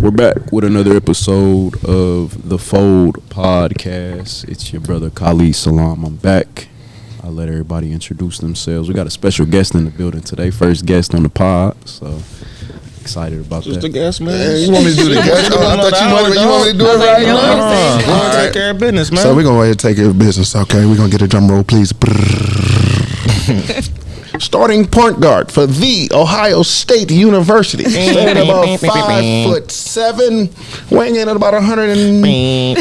We're back with another episode of the Fold Podcast. It's your brother Khalid Salam. I'm back. I'll let everybody introduce themselves. We got a special guest in the building today. First guest on the pod, so excited about Just that. the guest, man. Hey, you want me to do the guest? I thought you wanted me to do it right now. We're going to take care of business, man. So we're going to go ahead and take care of business, okay? We're going to get a drum roll, please. Starting point guard for the Ohio State University. Standing about 5'7", weighing in at about 100 and... You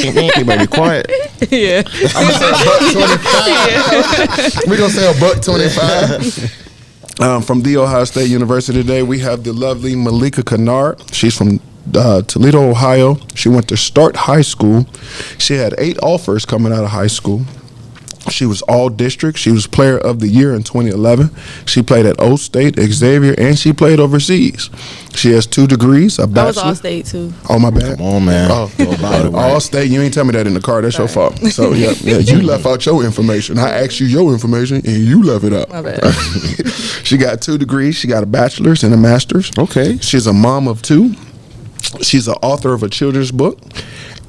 better be quiet. Yeah. I'm going to say $125. From the Ohio State University today, we have the lovely Maleeka Kennard. She's from Toledo, Ohio. She went to Start High School. She had 8 offers coming out of high school. She was all district. She was player of the year in 2011. She played at O State, Xavier, and she played overseas. She has 2 degrees, a bachelor. I was all state too. Oh, my bad. Come on, man. All state. You ain't tell me that in the car. That's your fault. So, yeah, you left out your information. I asked you your information, and you left it out. My bad. She got 2 degrees. She got a bachelor's and a master's. Okay. She's a mom of 2. She's an author of a children's book.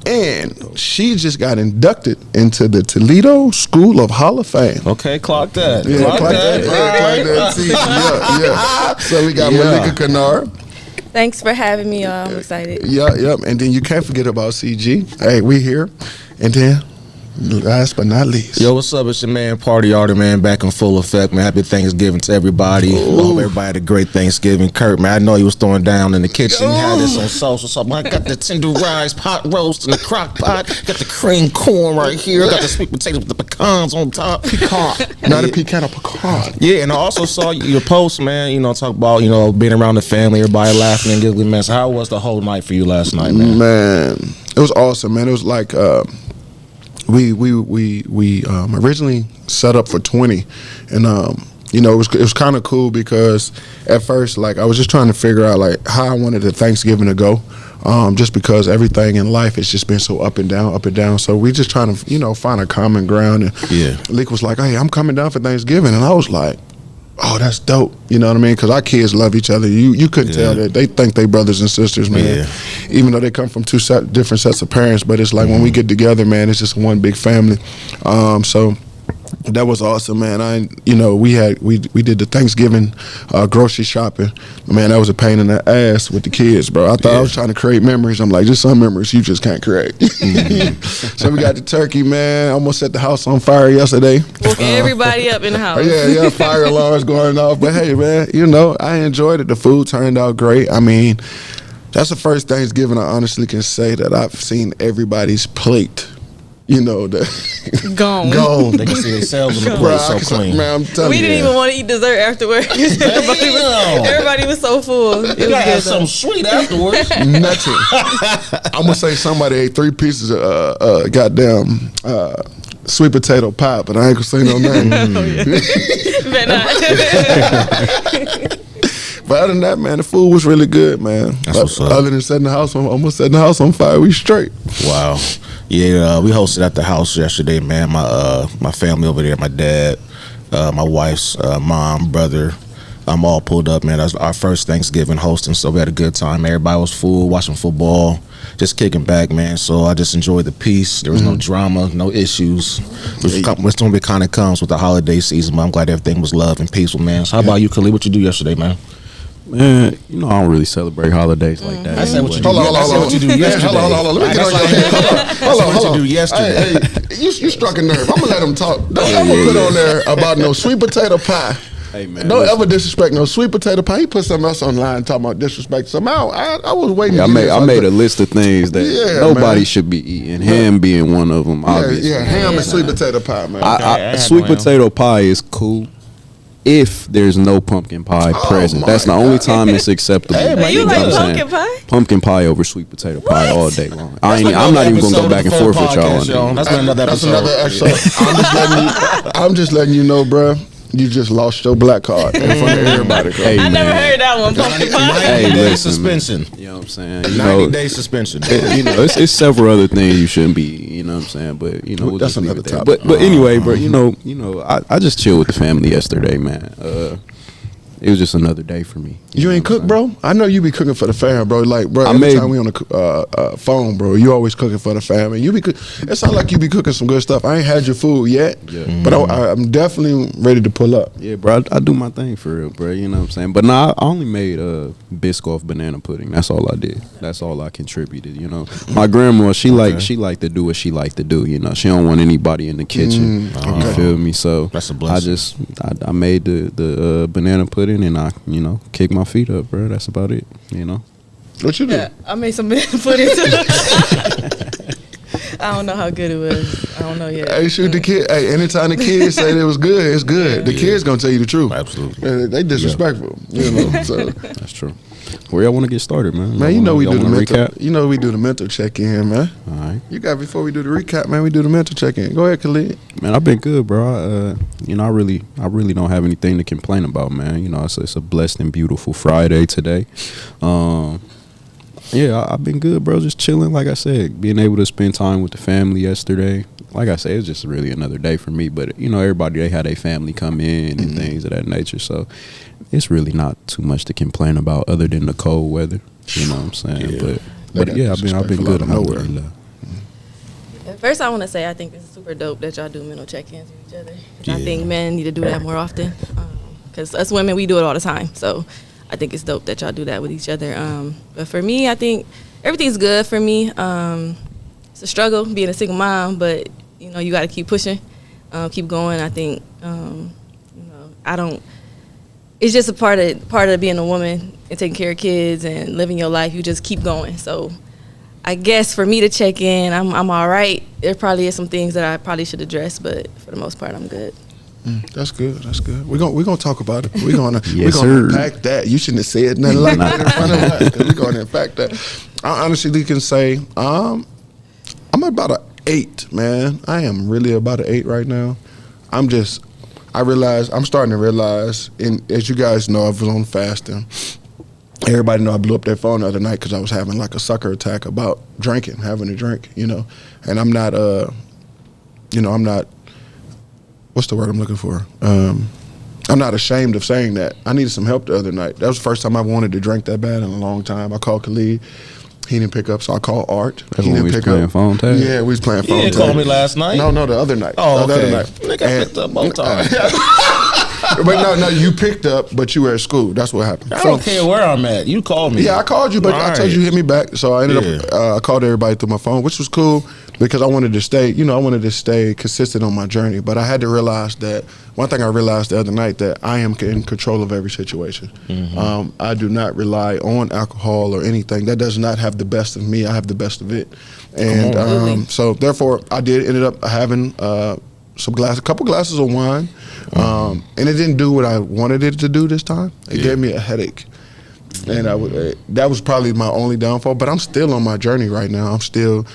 And she just got inducted into the Toledo School of Hall of Fame. Okay, clock that. Yeah, clock that. Yeah. So we got Maleeka Kennard. Thanks for having me, y'all. I'm excited. Yep. And then you can't forget about CG. Hey, we here. And then, last but not least. Yo, what's up? It's your man, Party Arter, man, back in full effect, man. Happy Thanksgiving to everybody. I hope everybody had a great Thanksgiving. Kurt, man, I know he was throwing down in the kitchen. He had this on social. So I got the tenderized pot roast in the crock pot. Got the cream corn right here. Got the sweet potatoes with the pecans on top. Pecan. Not a pecan, a pecan. Yeah, and I also saw your post, man, talk about, being around the family, everybody laughing and giggling, man. So how was the whole night for you last night, man? Man, it was awesome, man. It was like... We originally set up for 20, and it was kind of cool because at first, like, I was just trying to figure out like how I wanted the Thanksgiving to go, just because everything in life has just been so up and down. So we just trying to find a common ground. And Leek was like, "Hey, I'm coming down for Thanksgiving," and I was like, "Oh, that's dope." You know what I mean? Because our kids love each other. You couldn't tell that they think they brothers and sisters, man. Yeah. Even though they come from 2 different sets of parents, but it's like when we get together, man, it's just one big family. So that was awesome, man. We did the Thanksgiving grocery shopping. Man, that was a pain in the ass with the kids, bro. I thought I was trying to create memories. I'm like, just some memories you just can't create. So we got the turkey, man. Almost set the house on fire yesterday. Woke everybody up in the house. Yeah, fire alarms going off. But hey, man, I enjoyed it. The food turned out great. I mean, that's the first Thanksgiving I honestly can say that I've seen everybody's plate. Gone. They can see themselves on the plate so clean. Man, I'm telling We you. didn't even want to eat dessert afterwards. everybody was so full. It was You gotta have good, something sweet afterwards. Nothing. I'm gonna say somebody ate 3 pieces of goddamn sweet potato pie, but I ain't gonna say no name. But other than that, man, the food was really good, man. Other than setting the house on, almost setting the house on fire, we straight. Wow. Yeah, we hosted at the house yesterday, man. My family over there, my dad, my wife's mom, brother. I'm all pulled up, man. That was our first Thanksgiving hosting, so we had a good time. Everybody was full, watching football, just kicking back, man. So I just enjoyed the peace. There was no drama, no issues, which normally kind of comes with the holiday season, but I'm glad everything was love and peaceful, man. So how about you, Khalid? What you do yesterday, man? Man, I don't really celebrate holidays like that. I said what you do. Hold on. What you do yesterday. Hold on. Let me get on your head. Hold on. What you do yesterday? Hey, you struck a nerve. I'm gonna let him talk. Don't ever put on there about no sweet potato pie. Hey, man, don't ever disrespect no sweet potato pie. He put something else online talking about disrespect. Somehow I was waiting. I made a list of things that nobody should be eating. Ham being one of them. Obviously. Yeah, ham and sweet potato pie, man. Sweet potato pie is cool if there's no pumpkin pie present. That's the only time it's acceptable. Hey, man, you like pumpkin pie? Pumpkin pie over sweet potato pie all day long. I'm not even gonna go back and forth with y'all on that. That's another episode. I'm just letting you know, bro. You just lost your black card in front of everybody. Hey, I never heard that one. Pumpkin pie. 90-day suspension. You know what I'm saying? 90-day suspension. It's several other things you shouldn't be. You know what I'm saying? But we'll that's just leave another it there. topic. But anyway, bro, I just chilled with the family yesterday, man. it was just another day for me. You ain't cook, bro? I know you be cooking for the fam, bro. Like, bro, every time we on the phone, bro, you always cooking for the fam. And you be it sounds like you be cooking some good stuff. I ain't had your food yet, but I'm definitely ready to pull up. Yeah, bro, I do my thing for real, bro. You know what I'm saying? But nah, I only made Biscoff banana pudding. That's all I did. That's all I contributed, you know. My grandma, she like to do what she like to do, you know. She don't want anybody in the kitchen. You feel me? So that's a blessing. I made the banana pudding, and I, you know, kicked my feet up, bro. That's about it, you know. What you do? Yeah, I made some banana pudding too. I don't know how good it was. I don't know yet. Hey, shoot the kid. Hey, anytime the kids say it was good, it's good. The kids gonna tell you the truth. Absolutely. They disrespectful, you know. So that's true. Where y'all want to get started, man? Man, you know we do the mental recap. You know we do the mental check-in, man. All right. You got before we do the recap, man. We do the mental check-in. Go ahead, Khalid. Man, I've been good, bro. You know, I really don't have anything to complain about, man. You know, it's a blessed and beautiful Friday today. Yeah, I've been good, bro. Just chilling, like I said, being able to spend time with the family yesterday. Like I said, it was just really another day for me. But, you know, everybody, they had their family come in and things of that nature. So it's really not too much to complain about other than the cold weather. You know what I'm saying? Yeah. But yeah, I've been good. Nowhere. First, I want to say I think it's super dope that y'all do mental check-ins with each other. I think men need to do that more often because us women, we do it all the time. So I think it's dope that y'all do that with each other. But for me, I think everything's good for me. It's a struggle being a single mom, but you know you got to keep pushing, keep going. I think you know It's just a part of being a woman and taking care of kids and living your life. You just keep going. So I guess for me to check in, I'm all right. There probably is some things that I probably should address, but for the most part, I'm good. That's good. That's good. We're gonna talk about it. We're gonna Yes, unpack that. You shouldn't have said nothing like that in front of us. We're gonna unpack that. I honestly can say I'm about an 8, man. I am really about an 8 right now. I'm starting to realize, and as you guys know, I was on fasting. Everybody know I blew up their phone the other night because I was having like a sucker attack about having a drink, you know. And I'm not, what's the word I'm looking for? I'm not ashamed of saying that. I needed some help the other night. That was the first time I wanted to drink that bad in a long time. I called Khalid. He didn't pick up, so I called Art. That's he when didn't we was pick playing up. phone tag? Yeah, we was playing phone tag. You didn't call me last night? No, the other night. Oh, the okay. other night. Nigga picked up both times. But no, you picked up, but you were at school. That's what happened. I don't care where I'm at. You called me. Yeah, I called you, but I told you hit me back. So I ended up, I called everybody through my phone, which was cool because I wanted to stay consistent on my journey. But I had to realize that, one thing I realized the other night, that I am in control of every situation. I do not rely on alcohol or anything. That does not have the best of me. I have the best of it. And so therefore, I ended up having a couple glasses of wine. And it didn't do what I wanted it to do this time. It gave me a headache. And that was probably my only downfall. But I'm still on my journey right now. I'm still,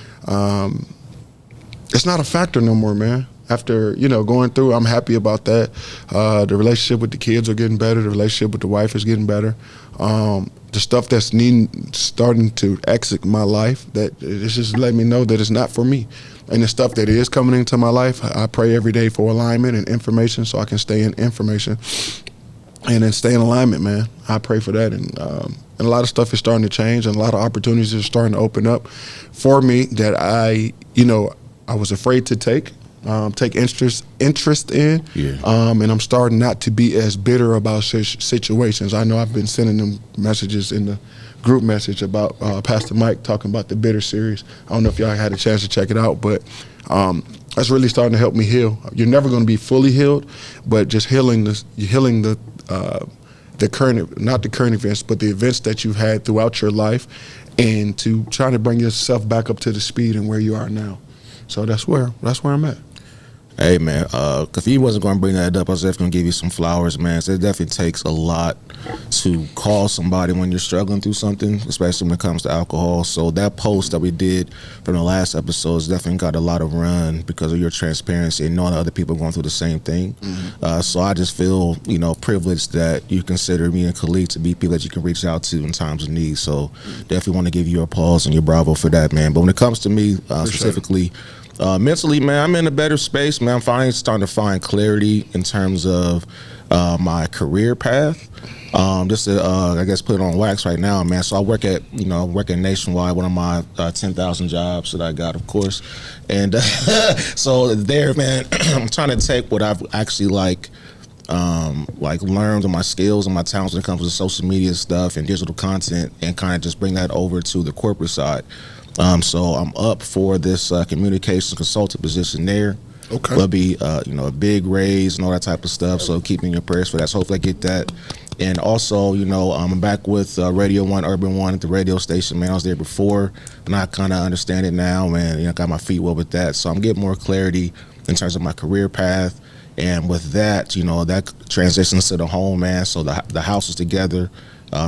it's not a factor no more, man. After, going through, I'm happy about that. The relationship with the kids are getting better. The relationship with the wife is getting better. The stuff that's starting to exit my life, that it's just letting me know that it's not for me. And the stuff that is coming into my life, I pray every day for alignment and information so I can stay in information and then stay in alignment, man. I pray for that. And a lot of stuff is starting to change and a lot of opportunities are starting to open up for me that I was afraid to take interest in. And I'm starting not to be as bitter about situations. I know I've been sending them messages in the group message about Pastor Mike talking about the bitter series. I don't know if y'all had a chance to check it out, but that's really starting to help me heal. You're never going to be fully healed, but just healing the current, not the current events, but the events that you've had throughout your life, and to try to bring yourself back up to the speed and where you are now. So that's where I'm at. Hey, man, if he wasn't going to bring that up, I was definitely going to give you some flowers, man. So it definitely takes a lot to call somebody when you're struggling through something, especially when it comes to alcohol. So that post that we did from the last episode has definitely got a lot of run because of your transparency and knowing that other people are going through the same thing. So I just feel, privileged that you consider me and Khalid to be people that you can reach out to in times of need. So definitely want to give you a pause and your bravo for that, man. But when it comes to me specifically, Mentally, man, I'm in a better space, man. I'm finally starting to find clarity in terms of my career path. Just to, I guess, put it on wax right now, man. So I work at Nationwide, one of my 10,000 jobs that I got, of course. And so there, man, I'm trying to take what I've actually learned on my skills and my talents when it comes to social media stuff and digital content, and kind of just bring that over to the corporate side. So I'm up for this communications consultant position there. Okay. There'll be a big raise and all that type of stuff. So keep me in your prayers for that. So hopefully I get that. And also, I'm back with Radio 1, Urban 1 at the radio station, man. I was there before, and I kind of understand it now, man. Got my feet wet with that. So I'm getting more clarity in terms of my career path. And with that, that transitions to the home, man. So the house is together.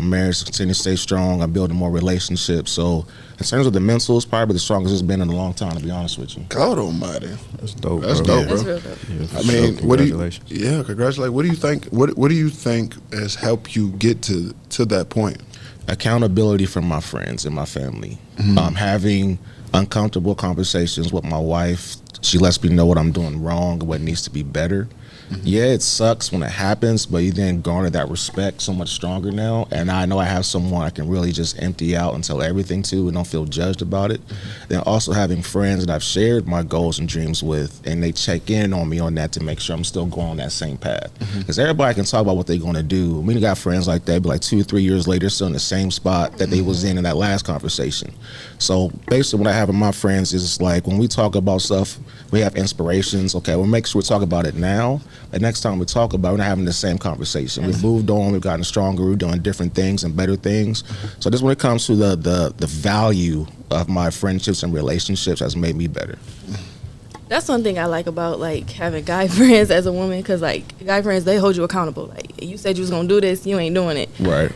Marriage continues to stay strong. I'm building more relationships. So in terms of the mental, it's probably the strongest it's been in a long time, to be honest with you. God almighty. That's dope. That's bro. dope, bro. That's real dope. Yeah, I mean, congratulations. Congratulations. What do you think? What do you think has helped you get to that point? Accountability from my friends and my family. Having uncomfortable conversations with my wife. She lets me know what I'm doing wrong and what needs to be better. Yeah, it sucks when it happens, but you then garner that respect so much stronger now. And I know I have someone I can really just empty out and tell everything to and don't feel judged about it. Then also having friends that I've shared my goals and dreams with, and they check in on me on that to make sure I'm still going on that same path. Because everybody can talk about what they're going to do. We got friends like that, but like 2 or 3 years later, still in the same spot that they was in that last conversation. So basically what I have with my friends is like when we talk about stuff, we have inspirations. Okay, we'll make sure we talk about it now. The next time we talk about it, we're not having the same conversation. We've moved on, we've gotten stronger, we're doing different things and better things. So just when it comes to the value of my friendships and relationships has made me better. That's one thing I like about like having guy friends as a woman, because like guy friends, they hold you accountable. Like you said you was gonna do this, you ain't doing it. Right.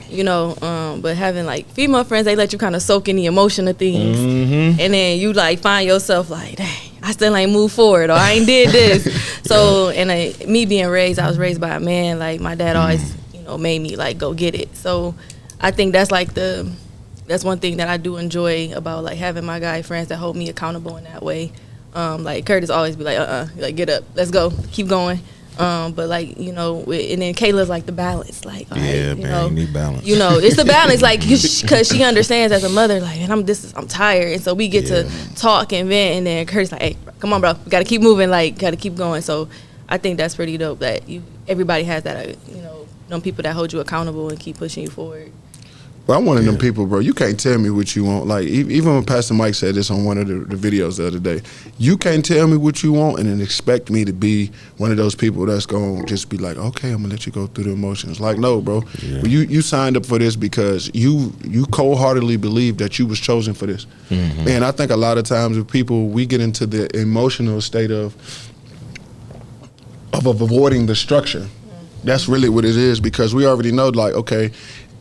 But having like female friends, they let you kind of soak in the emotion of things, and then you like find yourself like, dang, I still ain't moved forward, or I ain't did this. So and me being raised, I was raised by a man. Like my dad always, made me like go get it. So I think that's like that's one thing that I do enjoy about like having my guy friends that hold me accountable in that way. Like Curtis always be like, like get up, let's go, keep going. But like, and then Kayla's like the balance, like, Yeah, man, you need balance. It's the balance, like, cause she understands as a mother, like, and I'm tired, and so we get to talk and vent, and then Curtis like, hey, come on, bro, we gotta keep moving, like, gotta keep going. So I think that's pretty dope that everybody has that, them people that hold you accountable and keep pushing you forward. Well, I'm one of them people, bro. You can't tell me what you want. Like, even when Pastor Mike said this on one of the videos the other day, you can't tell me what you want and then expect me to be one of those people that's going to just be like, okay, I'm going to let you go through the emotions. Like, no, bro. Yeah. You signed up for this because you cold-heartedly believe that you was chosen for this. And I think a lot of times with people, we get into the emotional state of avoiding the structure. That's really what it is, because we already know, like, okay,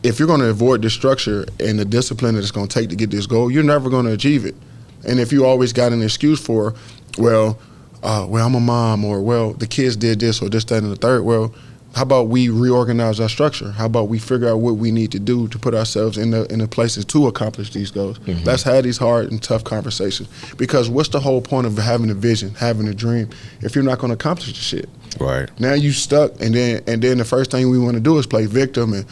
if you're going to avoid the structure and the discipline that it's going to take to get this goal, you're never going to achieve it. And if you always got an excuse for, well, I'm a mom, or, well, the kids did this, or this, that, and the third, well, how about we reorganize our structure? How about we figure out what we need to do to put ourselves in the places to accomplish these goals? Let's have these hard and tough conversations. Because what's the whole point of having a vision, having a dream, if you're not going to accomplish the shit? Right. Now you stuck, and then the first thing we want to do is play victim and,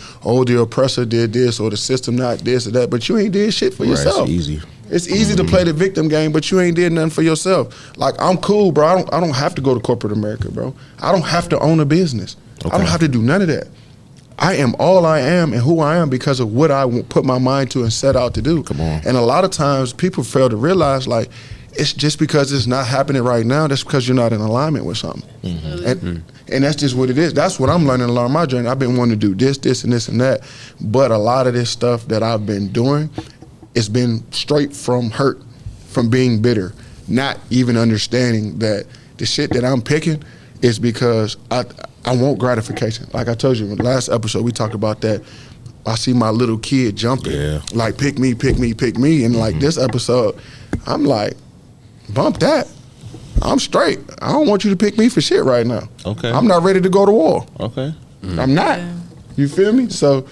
the oppressor did this, or the system not this or that, but you ain't did shit for yourself. It's easy. It's easy to play the victim game, but you ain't did nothing for yourself. Like, I'm cool, bro. I don't have to go to corporate America, bro. I don't have to own a business. Okay. I don't have to do none of that. I am all I am and who I am because of what I put my mind to and set out to do. Come on. And a lot of times people fail to realize, like, it's just because it's not happening right now, that's because you're not in alignment with something. And that's just what it is. That's what I'm learning along my journey. I've been wanting to do this, and this, and that. But a lot of this stuff that I've been doing, it's been straight from hurt, from being bitter, not even understanding that the shit that I'm picking is because I want gratification. Like I told you in the last episode, we talked about that. I see my little kid jumping, like, pick me, pick me, pick me. And like this episode, I'm like, bump that. I'm straight. I don't want you to pick me for shit right now. Okay. I'm not ready to go to war. Okay. I'm not. You feel me? So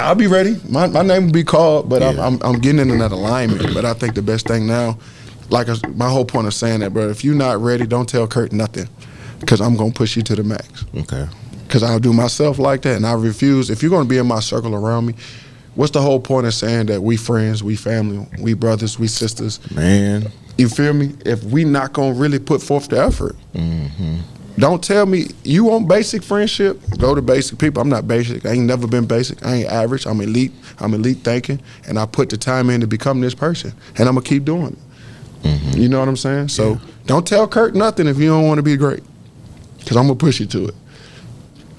I'll be ready. My name will be called, but I'm getting into that alignment. But I think the best thing now like my whole point of saying that, bro, if you're not ready, don't tell Kurt nothing, because I'm going to push you to the max. Okay. Because I'll do myself like that, and I refuse. If you're going to be in my circle around me, what's the whole point of saying that we friends, we family, we brothers, we sisters? Man. You feel me? If we not going to really put forth the effort. Mm-hmm. Don't tell me you want basic friendship. Go to basic people. I'm not basic. I ain't never been basic. I ain't average. I'm elite. I'm elite thinking, and I put the time in to become this person, and I'm gonna keep doing it. Mm-hmm. You know what I'm saying? So don't tell Kurt nothing if you don't want to be great, because I'm gonna push you to it.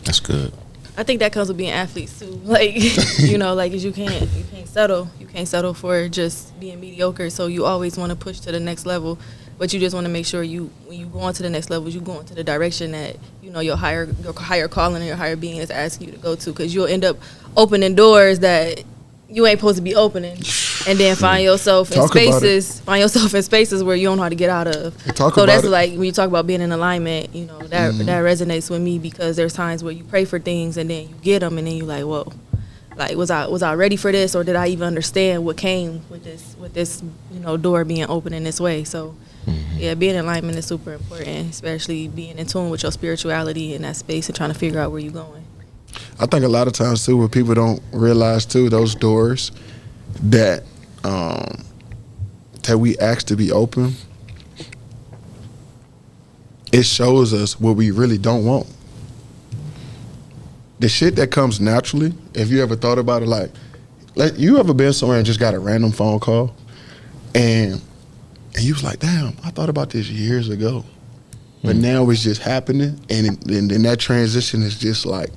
That's good. I think that comes with being athletes too. Like, you know, like, 'cause you can't settle. You can't settle for just being mediocre. So you always want to push to the next level. But you just want to make sure when you go on to the next level, you go into the direction that, you know, your higher calling and your higher being is asking you to go to. Because you'll end up opening doors that you ain't supposed to be opening, and then find yourself in spaces where you don't know how to get out of. So that's like when you talk about being in alignment, you know, that resonates with me, because there's times where you pray for things and then you get them, and then you like, whoa, like was I ready for this, or did I even understand what came with this you know, door being open in this way? So. Yeah, being in alignment is super important, especially being in tune with your spirituality in that space and trying to figure out where you're going. I think a lot of times too, what people don't realize too, those doors that we ask to be open, it shows us what we really don't want. The shit that comes naturally, if you ever thought about it, like you ever been somewhere and just got a random phone call, and you was like, damn, I thought about this years ago. But now it's just happening, and then that transition is just like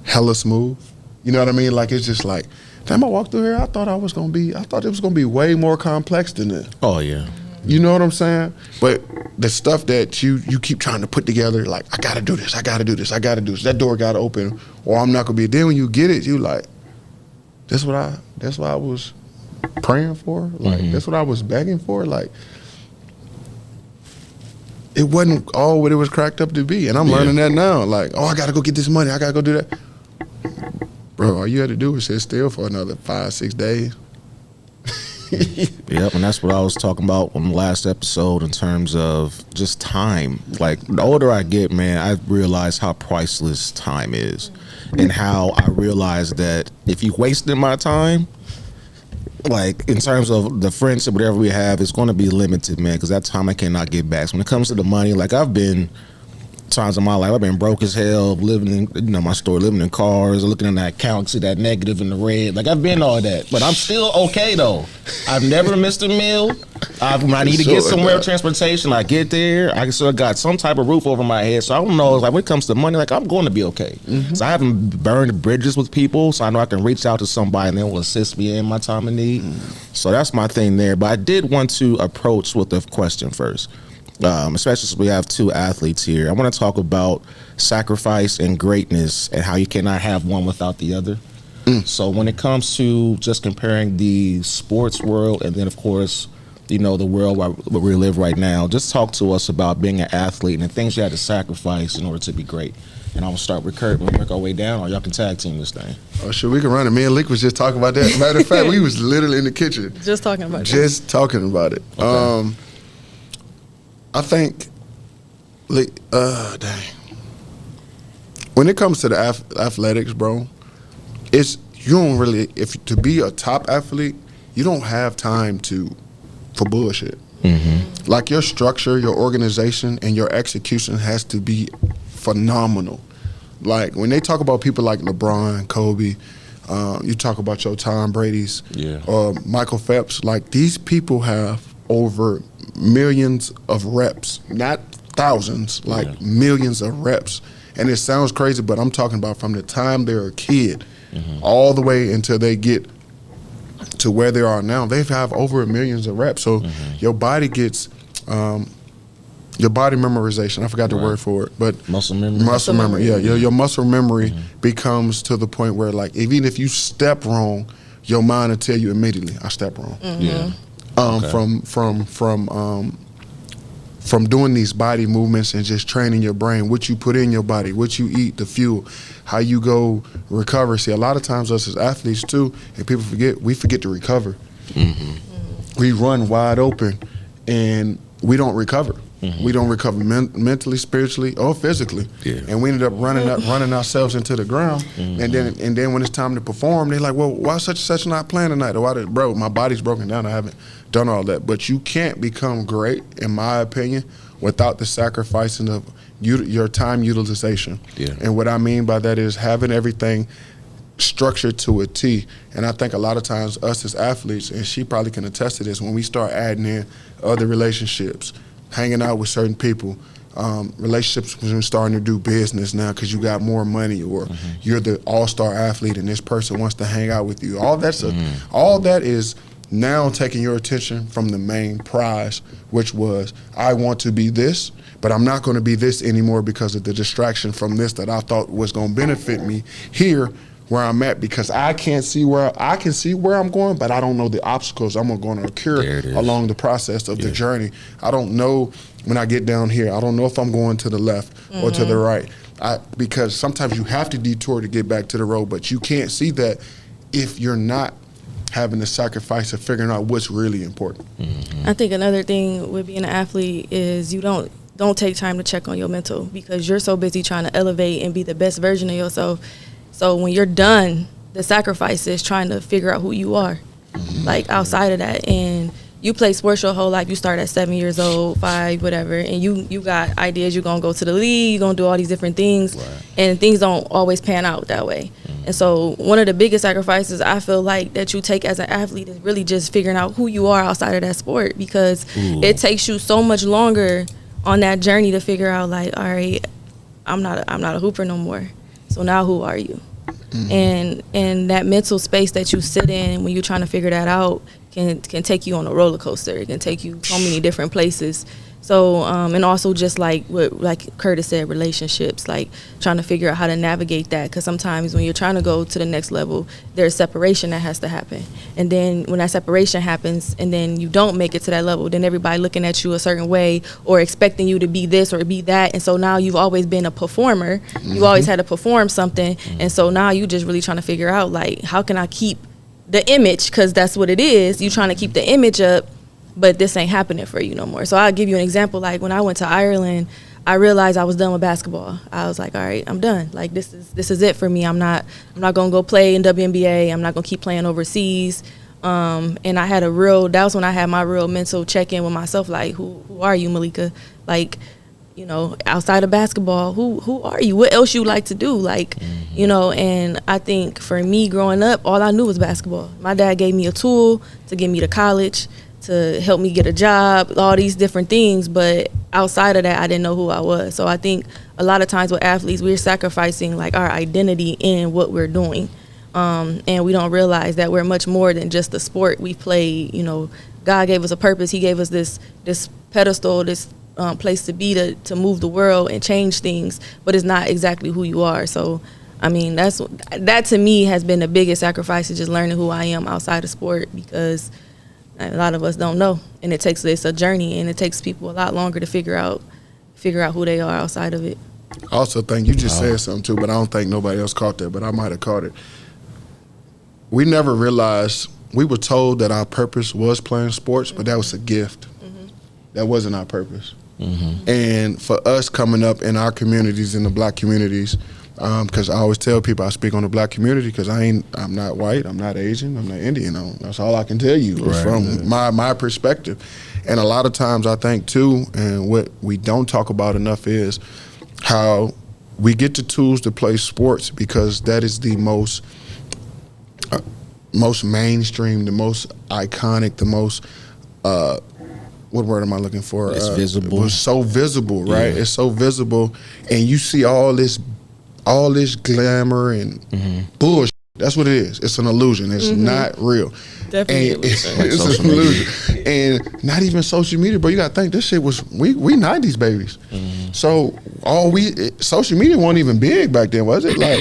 hella smooth. You know what I mean? Like, it's just like, damn, I walked through here, I thought it was gonna be way more complex than this. Oh, yeah. You know what I'm saying? But the stuff that you keep trying to put together, like, I gotta do this, I gotta do this, I gotta do this, that door gotta open, or I'm not gonna be. Then when you get it, you like, that's what I was praying for. Like, that's what I was begging for. Like, it wasn't all what it was cracked up to be. And I'm learning that now. Like, oh, I gotta go get this money, I gotta go do that. Bro, all you had to do was sit still for another 5-6 days. Yep, and that's what I was talking about on the last episode in terms of just time. Like, the older I get, man, I realize how priceless time is, and how I realize that if you wasted my time, like, in terms of the friendship, whatever we have, it's going to be limited, man, because that time I cannot get back. So when it comes to the money, like, I've been times in my life, I've been broke as hell, living in, you know, my store, living in cars, looking in that account, see that negative in the red. Like, I've been all that, but I'm still okay though. I've never missed a meal. When I need to get somewhere, transportation, I get there, I still got some type of roof over my head. So I don't know, like, when it comes to money, like, I'm going to be okay. So I haven't burned bridges with people, so I know I can reach out to somebody and they will assist me in my time of need. So that's my thing there. But I did want to approach with a question first. Especially since we have two athletes here. I want to talk about sacrifice and greatness and how you cannot have one without the other. So when it comes to just comparing the sports world and then, of course, you know, the world where we live right now, just talk to us about being an athlete and the things you had to sacrifice in order to be great. And I'm going to start with Kurt. We'll work our way down, or y'all can tag team this thing. Oh, sure, we can run it. Me and Leek was just talking about that. Matter of fact, we was literally in the kitchen. Just talking about it. Okay. I think, dang. When it comes to the athletics, bro, you don't really, to be a top athlete, you don't have time for bullshit. Like, your structure, your organization, and your execution has to be phenomenal. Like, when they talk about people like LeBron, Kobe, you talk about your Tom Brady's, Michael Phelps, like, these people have over millions of reps, not thousands, like millions of reps. And it sounds crazy, but I'm talking about from the time they're a kid all the way until they get to where they are now. They have over millions of reps. So your body gets your body memorization. I forgot the word for it, but muscle memory. Muscle memory. Yeah, your muscle memory becomes to the point where, like, even if you step wrong, your mind will tell you immediately, I stepped wrong. From doing these body movements and just training your brain, what you put in your body, what you eat, the fuel, how you go recover. See, a lot of times us as athletes too, and people forget, we forget to recover. We run wide open and we don't recover. We don't recover mentally, spiritually, or physically, and we ended up running ourselves into the ground. And then when it's time to perform, they're like, "Well, why such and such not playing tonight?" Or why bro, my body's broken down. I haven't done all that. But you can't become great, in my opinion, without the sacrificing of your time utilization. And what I mean by that is having everything structured to a T. And I think a lot of times us as athletes, and she probably can attest to this, when we start adding in other relationships, hanging out with certain people, relationships when you're starting to do business now because you got more money, or you're the all-star athlete and this person wants to hang out with you. All that is now taking your attention from the main prize, which was, I want to be this, but I'm not going to be this anymore because of the distraction from this that I thought was going to benefit me here where I'm at, because I can see where I'm going, but I don't know the obstacles I'm going to occur along the process of the journey. I don't know when I get down here. I don't know if I'm going to the left or to the right, because sometimes you have to detour to get back to the road, but you can't see that if you're not having the sacrifice of figuring out what's really important. I think another thing with being an athlete is you don't take time to check on your mental, because you're so busy trying to elevate and be the best version of yourself. So when you're done, the sacrifice is trying to figure out who you are, like outside of that. And you play sports your whole life. You start at 7 years old, 5, whatever, and you got ideas. You're going to go to the league. You're going to do all these different things, and things don't always pan out that way. And so one of the biggest sacrifices I feel like that you take as an athlete is really just figuring out who you are outside of that sport, because it takes you so much longer on that journey to figure out, like, all right, I'm not a hooper no more. So now who are you? And that mental space that you sit in when you're trying to figure that out can take you on a roller coaster. It can take you so many different places. So, and also just like Curtis said, relationships, like trying to figure out how to navigate that. Because sometimes when you're trying to go to the next level, there's separation that has to happen. And then when that separation happens and then you don't make it to that level, then everybody looking at you a certain way or expecting you to be this or be that. And so now you've always been a performer. You always had to perform something. And so now you just really trying to figure out, like, how can I keep the image? Because that's what it is. You're trying to keep the image up, but this ain't happening for you no more. So I'll give you an example. Like when I went to Ireland, I realized I was done with basketball. I was like, all right, I'm done. Like this is it for me. I'm not gonna go play in WNBA. I'm not gonna keep playing overseas. And I had that was when I had my real mental check-in with myself. Like, who are you, Maleeka? Like, you know, outside of basketball, who are you? What else you like to do? Like, you know, and I think for me growing up, all I knew was basketball. My dad gave me a tool to get me to college, to help me get a job, all these different things. But outside of that, I didn't know who I was. So I think a lot of times with athletes, we're sacrificing like our identity in what we're doing. And we don't realize that we're much more than just the sport we play. You know, God gave us a purpose. He gave us this pedestal, this place to be, to move the world and change things, but it's not exactly who you are. So, I mean, that to me has been the biggest sacrifice, is just learning who I am outside of sport, because a lot of us don't know, and it's a journey, and it takes people a lot longer to figure out who they are outside of it. I also think you just said something too, but I don't think nobody else caught that, but I might have caught it. We never realized, we were told that our purpose was playing sports, but that was a gift. That wasn't our purpose. And for us coming up in our communities, in the black communities, because I always tell people I speak on the black community because I'm not white, I'm not Asian, I'm not Indian. That's all I can tell you from my perspective. And a lot of times I think too, and what we don't talk about enough is how we get the tools to play sports because that is the most mainstream, the most iconic, the most what word am I looking for? It's visible. It's so visible, right? Yeah. It's so visible, and you see all this glamour and bullshit. That's what it is. It's an illusion. It's not real. Definitely, it's an illusion. And not even social media, bro. You gotta think this shit was we 90s babies. So social media wasn't even big back then, was it? Like,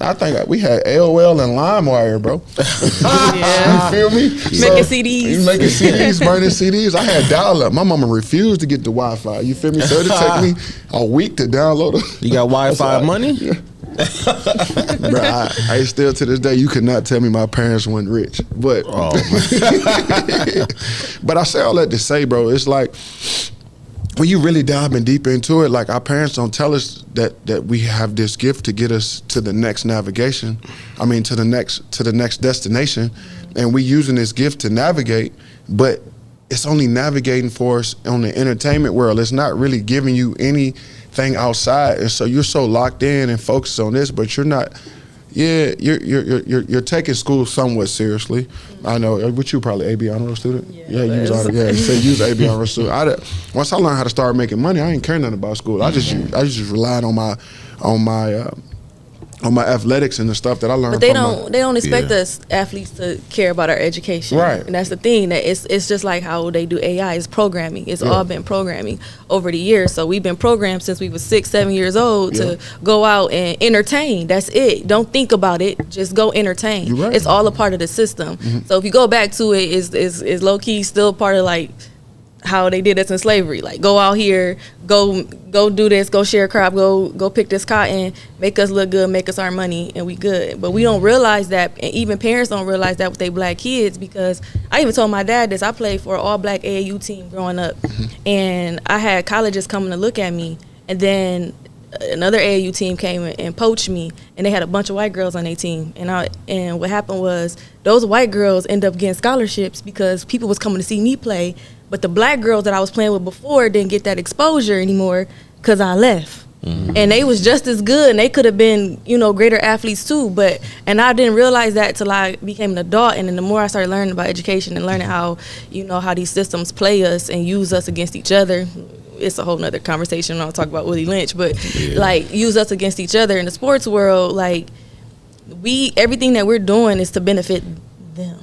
I think we had AOL and LimeWire, bro. You feel me? Making CDs. Making CDs, burning CDs. I had dial-up. My mama refused to get the Wi-Fi. You feel me? So it'd take me a week to download it. You got Wi-Fi money? Yeah. Bro, I still to this day, you could not tell me my parents weren't rich. But but I say all that to say, bro, it's like when you really diving deep into it, like our parents don't tell us that we have this gift to get us to the next navigation. I mean, to the next destination, and we using this gift to navigate, but it's only navigating for us on the entertainment world. It's not really giving you anything outside, and so you're so locked in and focused on this, but you're not. Yeah, you're taking school somewhat seriously. I know. But you probably AB honor roll student. Yeah, you was honor. Yeah, you said you was AB honor roll student. Once I learned how to start making money, I ain't care nothing about school. I just relied on my athletics and the stuff that I learned. But they don't expect us athletes to care about our education, right? And that's the thing, that it's just like how they do AI. It's programming. It's all been programming over the years. So we've been programmed since we were 6-7 years old to go out and entertain. That's it. Don't think about it. Just go entertain. You're right. It's all a part of the system. So if you go back to it, is low key still part of like how they did us in slavery. Like, go out here, go do this, go share crop, go pick this cotton, make us look good, make us our money, and we good. But we don't realize that, and even parents don't realize that with their black kids, because I even told my dad this. I played for an all-black AAU team growing up, and I had colleges coming to look at me, and then another AAU team came and poached me, and they had a bunch of white girls on their team. And what happened was those white girls ended up getting scholarships because people was coming to see me play. But the black girls that I was playing with before didn't get that exposure anymore because I left. And they was just as good, and they could have been, greater athletes too. And I didn't realize that till I became an adult. And then the more I started learning about education and learning how, how these systems play us and use us against each other. It's a whole nother conversation. I'll talk about Willie Lynch, but use us against each other in the sports world. Like, everything that we're doing is to benefit them.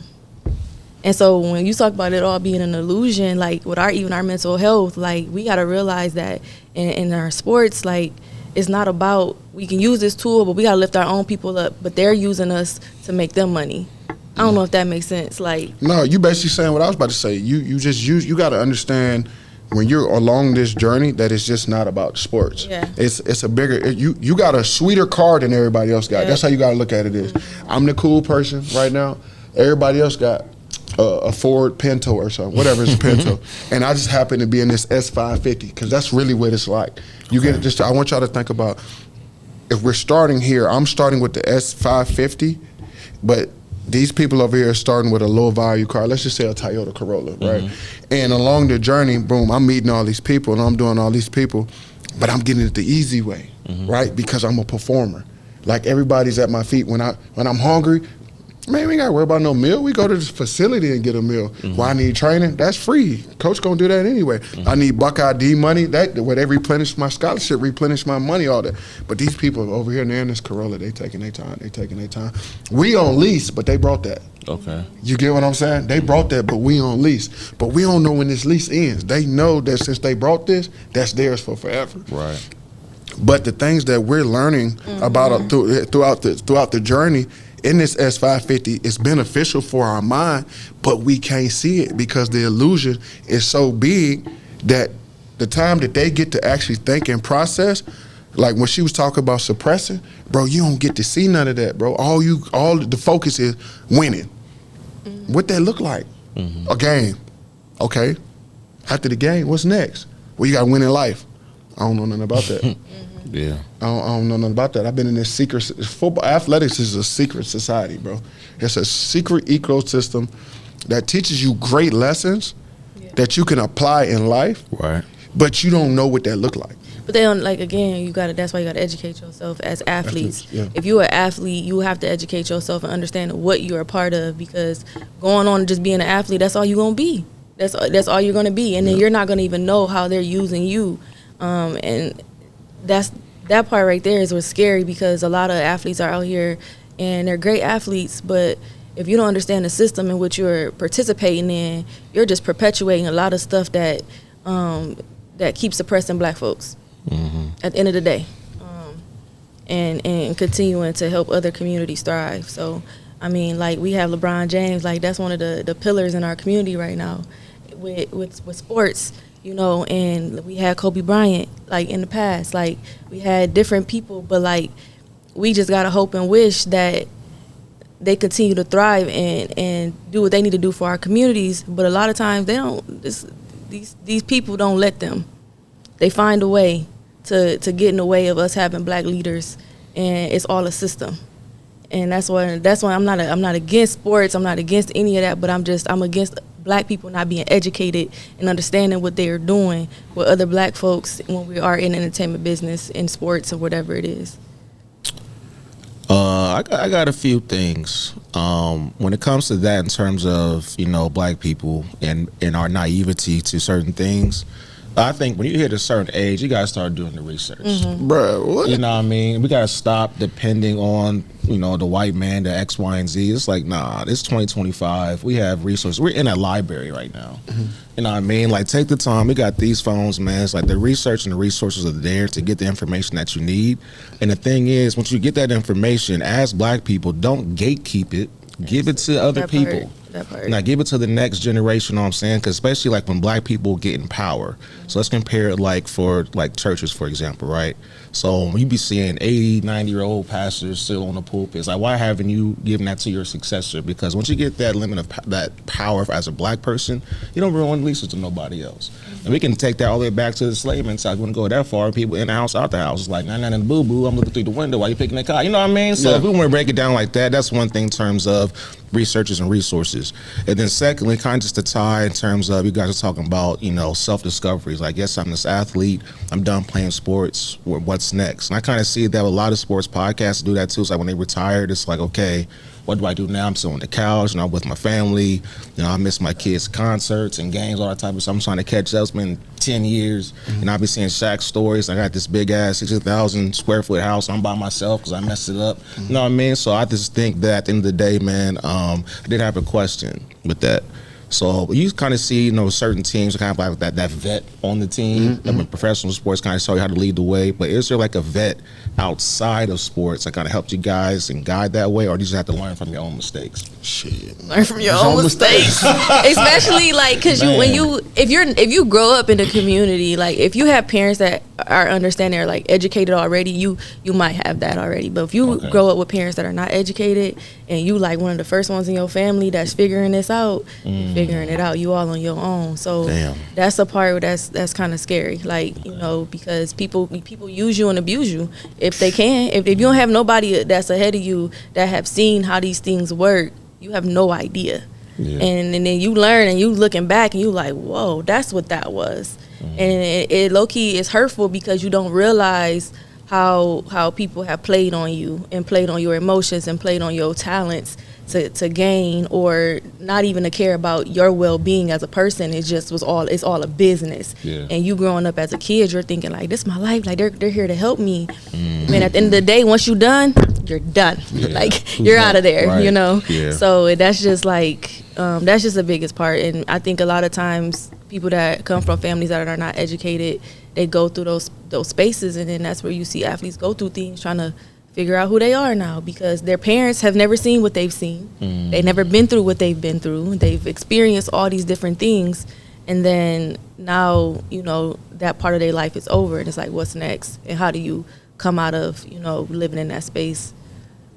And so when you talk about it all being an illusion, like with even our mental health, like we got to realize that in our sports, like it's not about, we can use this tool, but we got to lift our own people up, but they're using us to make them money. I don't know if that makes sense. Like, no, you basically saying what I was about to say. You got to understand when you're along this journey that it's just not about sports. Yeah. It's a bigger, you got a sweeter car than everybody else got. Yeah. That's how you got to look at it is. I'm the cool person right now. Everybody else got a Ford Pinto or something, whatever is a Pinto, and I just happen to be in this S550 because that's really what it's like. You get it. Just I want y'all to think about, if we're starting here, I'm starting with the S550, but these people over here are starting with a low value car. Let's just say a Toyota Corolla, right? And along the journey, boom, I'm meeting all these people and I'm doing all these people, but I'm getting it the easy way, right? Because I'm a performer. Like, everybody's at my feet when I'm hungry. Man, we ain't got to worry about no meal. We go to this facility and get a meal. Why I need training? That's free. Coach gonna do that anyway. I need Buckeye D money. Where they replenish my scholarship, replenish my money, all that. But these people over here, they're in this Corolla. They taking their time. We on lease, but they brought that. Okay. You get what I'm saying? They brought that, but we on lease. But we don't know when this lease ends. They know that since they brought this, that's theirs for forever. Right. But the things that we're learning about throughout the journey in this S550 is beneficial for our mind, but we can't see it because the illusion is so big that the time that they get to actually think and process, like when she was talking about suppressing, bro, you don't get to see none of that, bro. All the focus is winning. What that look like? A game. Okay. After the game, what's next? Well, you got to win in life. I don't know nothing about that. Yeah, I don't know nothing about that. I've been in this secret football. Athletics is a secret society, bro. It's a secret ecosystem that teaches you great lessons that you can apply in life. Right. But you don't know what that look like. But they don't, like, again, that's why you got to educate yourself as athletes. Yeah. If you're an athlete, you have to educate yourself and understand what you're a part of, because going on and just being an athlete, that's all you're going to be. That's all you're going to be. And then you're not going to even know how they're using you. And that part right there is what's scary, because a lot of athletes are out here and they're great athletes, but if you don't understand the system in which you're participating in, you're just perpetuating a lot of stuff that keeps suppressing black folks at the end of the day, and continuing to help other communities thrive. So, I mean, like, we have LeBron James, like, that's one of the pillars in our community right now with sports. And we had Kobe Bryant, like, in the past. Like, we had different people, but, like, we just gotta hope and wish that they continue to thrive and do what they need to do for our communities. But a lot of times they don't. These people don't let them. They find a way to get in the way of us having black leaders, and it's all a system. And that's why I'm not against sports. I'm not against any of that. But I'm against black people not being educated and understanding what they are doing with other black folks when we are in entertainment business, in sports, or whatever it is. I got a few things. When it comes to that, in terms of black people and our naivety to certain things, I think when you hit a certain age, you gotta start doing the research, Bruh, what? You know what I mean? We gotta stop depending on the white man, the X, Y, and Z. It's like, nah, it's 2025. We have resources. We're in a library right now. You know what I mean? Like, take the time. We got these phones, man. It's like the research and the resources are there to get the information that you need. And the thing is, once you get that information, as black people, don't gatekeep it. Give it to other people. That part. Now give it to the next generation, you know what I'm saying? Because especially like when black people get in power. So let's compare it like for like churches, for example, right? So when you be seeing 80, 90-year-old pastors still on the pulpit, it's like, why haven't you given that to your successor? Because once you get that limit of that power as a black person, you don't really want to release it to nobody else. And we can take that all the way back to the slave mentality. We wouldn't go that far. People in the house, out the house. It's like, nah, in the boo-boo, I'm looking through the window while you picking that car. You know what I mean? So if we want to break it down like that, that's one thing in terms of researchers and resources. And then secondly, kind of just to tie in terms of, you guys are talking about, self-discoveries. Like, yes, I'm this athlete. I'm done playing sports. What's next? And I kind of see that a lot of sports podcasts do that too. It's like when they retired, it's like, okay, what do I do now? I'm still on the couch, I'm with my family. I miss my kids' concerts and games, all that type of stuff. I'm trying to catch up. It's been 10 years, and I've been seeing Shaq stories. I got this big-ass 60,000 square foot house. I'm by myself because I messed it up. You know what I mean? So I just think that at the end of the day, man, I did have a question with that. So you kind of see, certain teams kind of like that vet on the team. I mean, professional sports kind of show you how to lead the way. But is there like a vet outside of sports that kind of helped you guys and guide that way, or do you just have to learn from your own mistakes? Shit. Learn from your own mistakes. Especially like, because if you grow up in the community, like if you have parents that are understanding or like educated already, you might have that already. But if you grow up with parents that are not educated and you like one of the first ones in your family that's figuring this out, figuring it out, you all on your own. So that's a part that's kind of scary, like, because people use you and abuse you if they can. If you don't have nobody that's ahead of you that have seen how these things work, you have no idea. And then you learn and you looking back and you like, whoa, that's what that was. And it low-key is hurtful because you don't realize how people have played on you and played on your emotions and played on your talents to gain, or not even to care about your well-being as a person. It's all a business. And you growing up as a kid, you're thinking like, this is my life, like they're here to help me. Man, at the end of the day, once you're done, like you're out of there. So that's just like that's just the biggest part. And I think a lot of times people that come from families that are not educated, they go through those spaces, and then that's where you see athletes go through things trying to figure out who they are now, because their parents have never seen what they've seen. They've never been through what they've been through. They've experienced all these different things, and then now that part of their life is over, and it's like, what's next? And how do you come out of living in that space?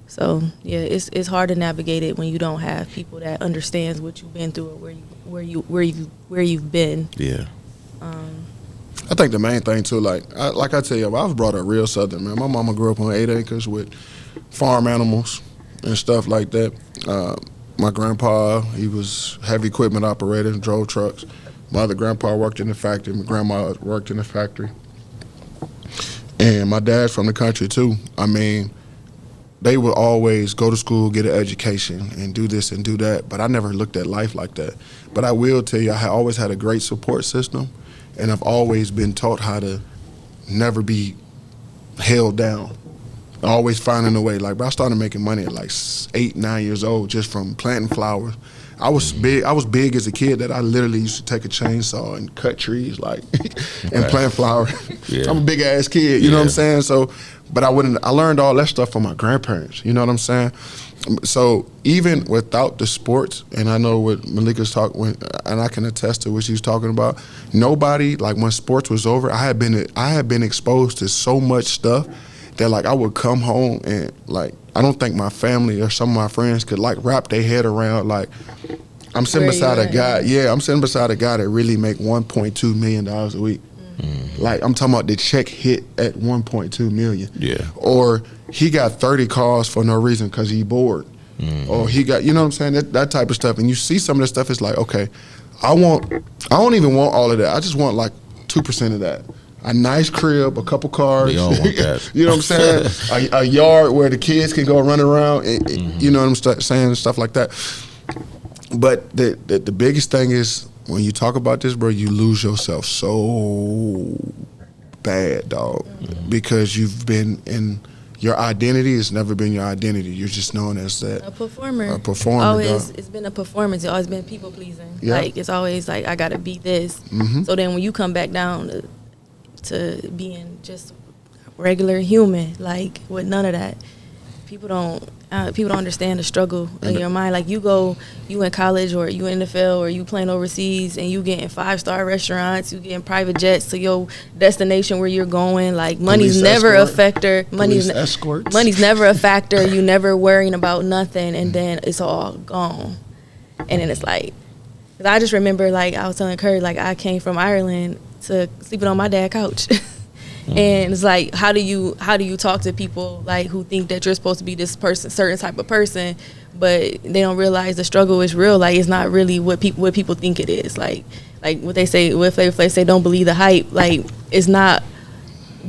So it's hard to navigate it when you don't have people that understands what you've been through or where you've been. I think the main thing too, like I tell you, I was brought up real Southern, man. My mama grew up on 8 acres with farm animals and stuff like that. My grandpa, he was heavy equipment operator, drove trucks. My other grandpa worked in the factory. My grandma worked in the factory. And my dad's from the country too. I mean, they would always go to school, get an education, and do this and do that. But I never looked at life like that. But I will tell you, I always had a great support system. And I've always been taught how to never be held down. Always finding a way. Like, bro, I started making money at like 8, 9 years old just from planting flowers. I was big as a kid that I literally used to take a chainsaw and cut trees, like, and plant flowers. I'm a big ass kid, you know what I'm saying? So, but I learned all that stuff from my grandparents, you know what I'm saying? So even without the sports, and I know what Maleeka's talking, and I can attest to what she's talking about, nobody, like when sports was over, I had been exposed to so much stuff, that like I would come home and like I don't think my family or some of my friends could like wrap their head around like I'm sitting beside a guy. Yeah, I'm sitting beside a guy that really make $1.2 million a week. Like I'm talking about the check hit at 1.2 million. Yeah. Or he got 30 calls for no reason because he bored. Or he got, you know what I'm saying, that type of stuff. And you see some of the stuff, it's like, okay, I don't even want all of that. I just want like 2% of that. A nice crib, a couple cars. We all want that. You know what I'm saying? a yard where the kids can go run around. You know what I'm saying? Stuff like that. But the biggest thing is when you talk about this, bro, you lose yourself so bad, dog, because you've been in your identity has never been your identity. You're just known as that a performer. A performer. Always, dog. it's been a performance. It's always been people pleasing. Yeah. Like it's always like I gotta be this. So then when you come back down to being just regular human, like with none of that, people don't understand the struggle in your mind. Like you in college or you in the field or you playing overseas and you getting 5-star restaurants, you getting private jets to your destination where you're going. Like money's never a factor. Money's never a factor. You never worrying about nothing, and then it's all gone. And then it's like, 'cause I just remember like I was telling Kurt, like I came from Ireland to sleeping on my dad's couch. And it's like, how do you talk to people like who think that you're supposed to be this person, certain type of person, but they don't realize the struggle is real. Like it's not really what people think it is. Like what they say, what Flavor Flav say, don't believe the hype. Like it's not.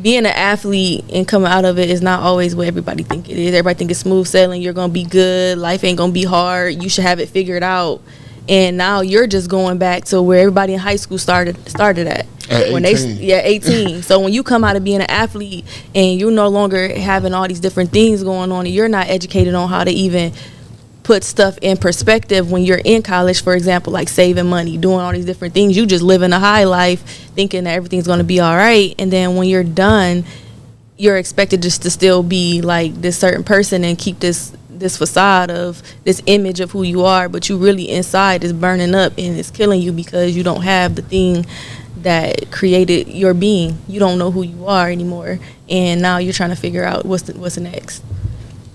Being an athlete and coming out of it is not always what everybody think it is. Everybody think it's smooth sailing. You're gonna be good. Life ain't gonna be hard. You should have it figured out. And now you're just going back to where everybody in high school started at. At 18. 18. So when you come out of being an athlete and you're no longer having all these different things going on and you're not educated on how to even put stuff in perspective when you're in college, for example, like saving money, doing all these different things, you just living a high life thinking that everything's going to be all right. And then when you're done, you're expected just to still be like this certain person and keep this facade of this image of who you are, but you really inside is burning up and it's killing you because you don't have the thing that created your being. You don't know who you are anymore, and now you're trying to figure out what's the next.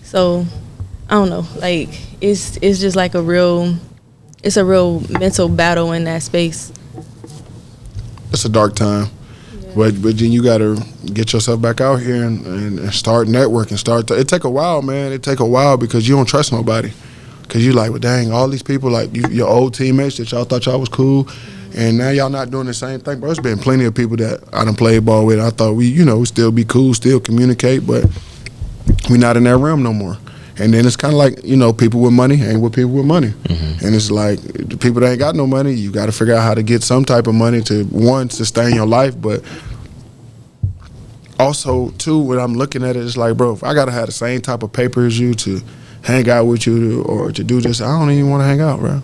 So I don't know, like it's just like a real mental battle in that space. It's a dark time. But then you got to get yourself back out here and start networking. It take a while, man. It take a while because you don't trust nobody. Because you like, well, dang, all these people, like your old teammates that y'all thought y'all was cool, and now y'all not doing the same thing. Bro, there's been plenty of people that I done played ball with. I thought we still be cool, still communicate, but we not in that realm no more. And then it's kind of like, people with money ain't with people with money. And it's like the people that ain't got no money, you got to figure out how to get some type of money to, one, sustain your life, but also, two, when I'm looking at it, it's like, bro, if I got to have the same type of paper as you to hang out with you or to do this, I don't even want to hang out, bro.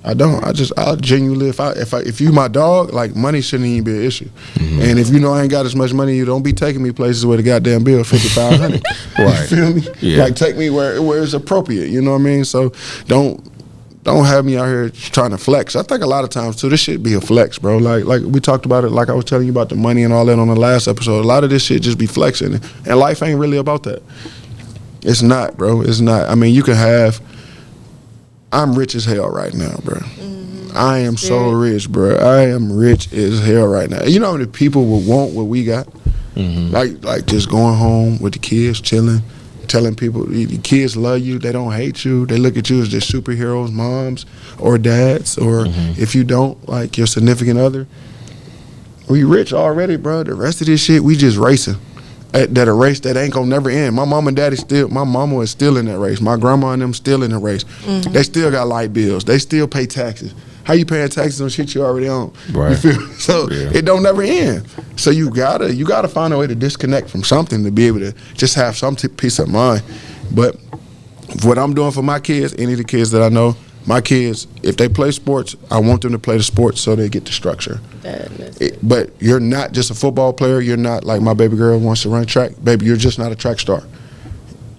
I don't. I genuinely, if you my dog, like money shouldn't even be an issue. And if I ain't got as much money, you don't be taking me places where the goddamn bill $5,500. Right. You feel me? Yeah. Like take me where it's appropriate. You know what I mean? So don't have me out here trying to flex. I think a lot of times too, this shit be a flex, bro. Like we talked about it. Like I was telling you about the money and all that on the last episode. A lot of this shit just be flexing, and life ain't really about that. It's not, bro. It's not. I mean, you can have. I'm rich as hell right now, bro. I am so rich, bro. I am rich as hell right now. You know how many people would want what we got? Like just going home with the kids, chilling, telling people the kids love you. They don't hate you. They look at you as just superheroes, moms or dads, or if you don't, like your significant other. We rich already, bro. The rest of this shit, we just racing. That a race that ain't gonna never end. My mama is still in that race. My grandma and them still in the race. They still got light bills. They still pay taxes. How you paying taxes on shit you already own? Right. You feel me? So it don't never end. So you gotta find a way to disconnect from something to be able to just have some peace of mind. But what I'm doing for my kids, any of the kids that I know, my kids, if they play sports, I want them to play the sports so they get the structure. But you're not just a football player. You're not like my baby girl wants to run track. Baby, you're just not a track star.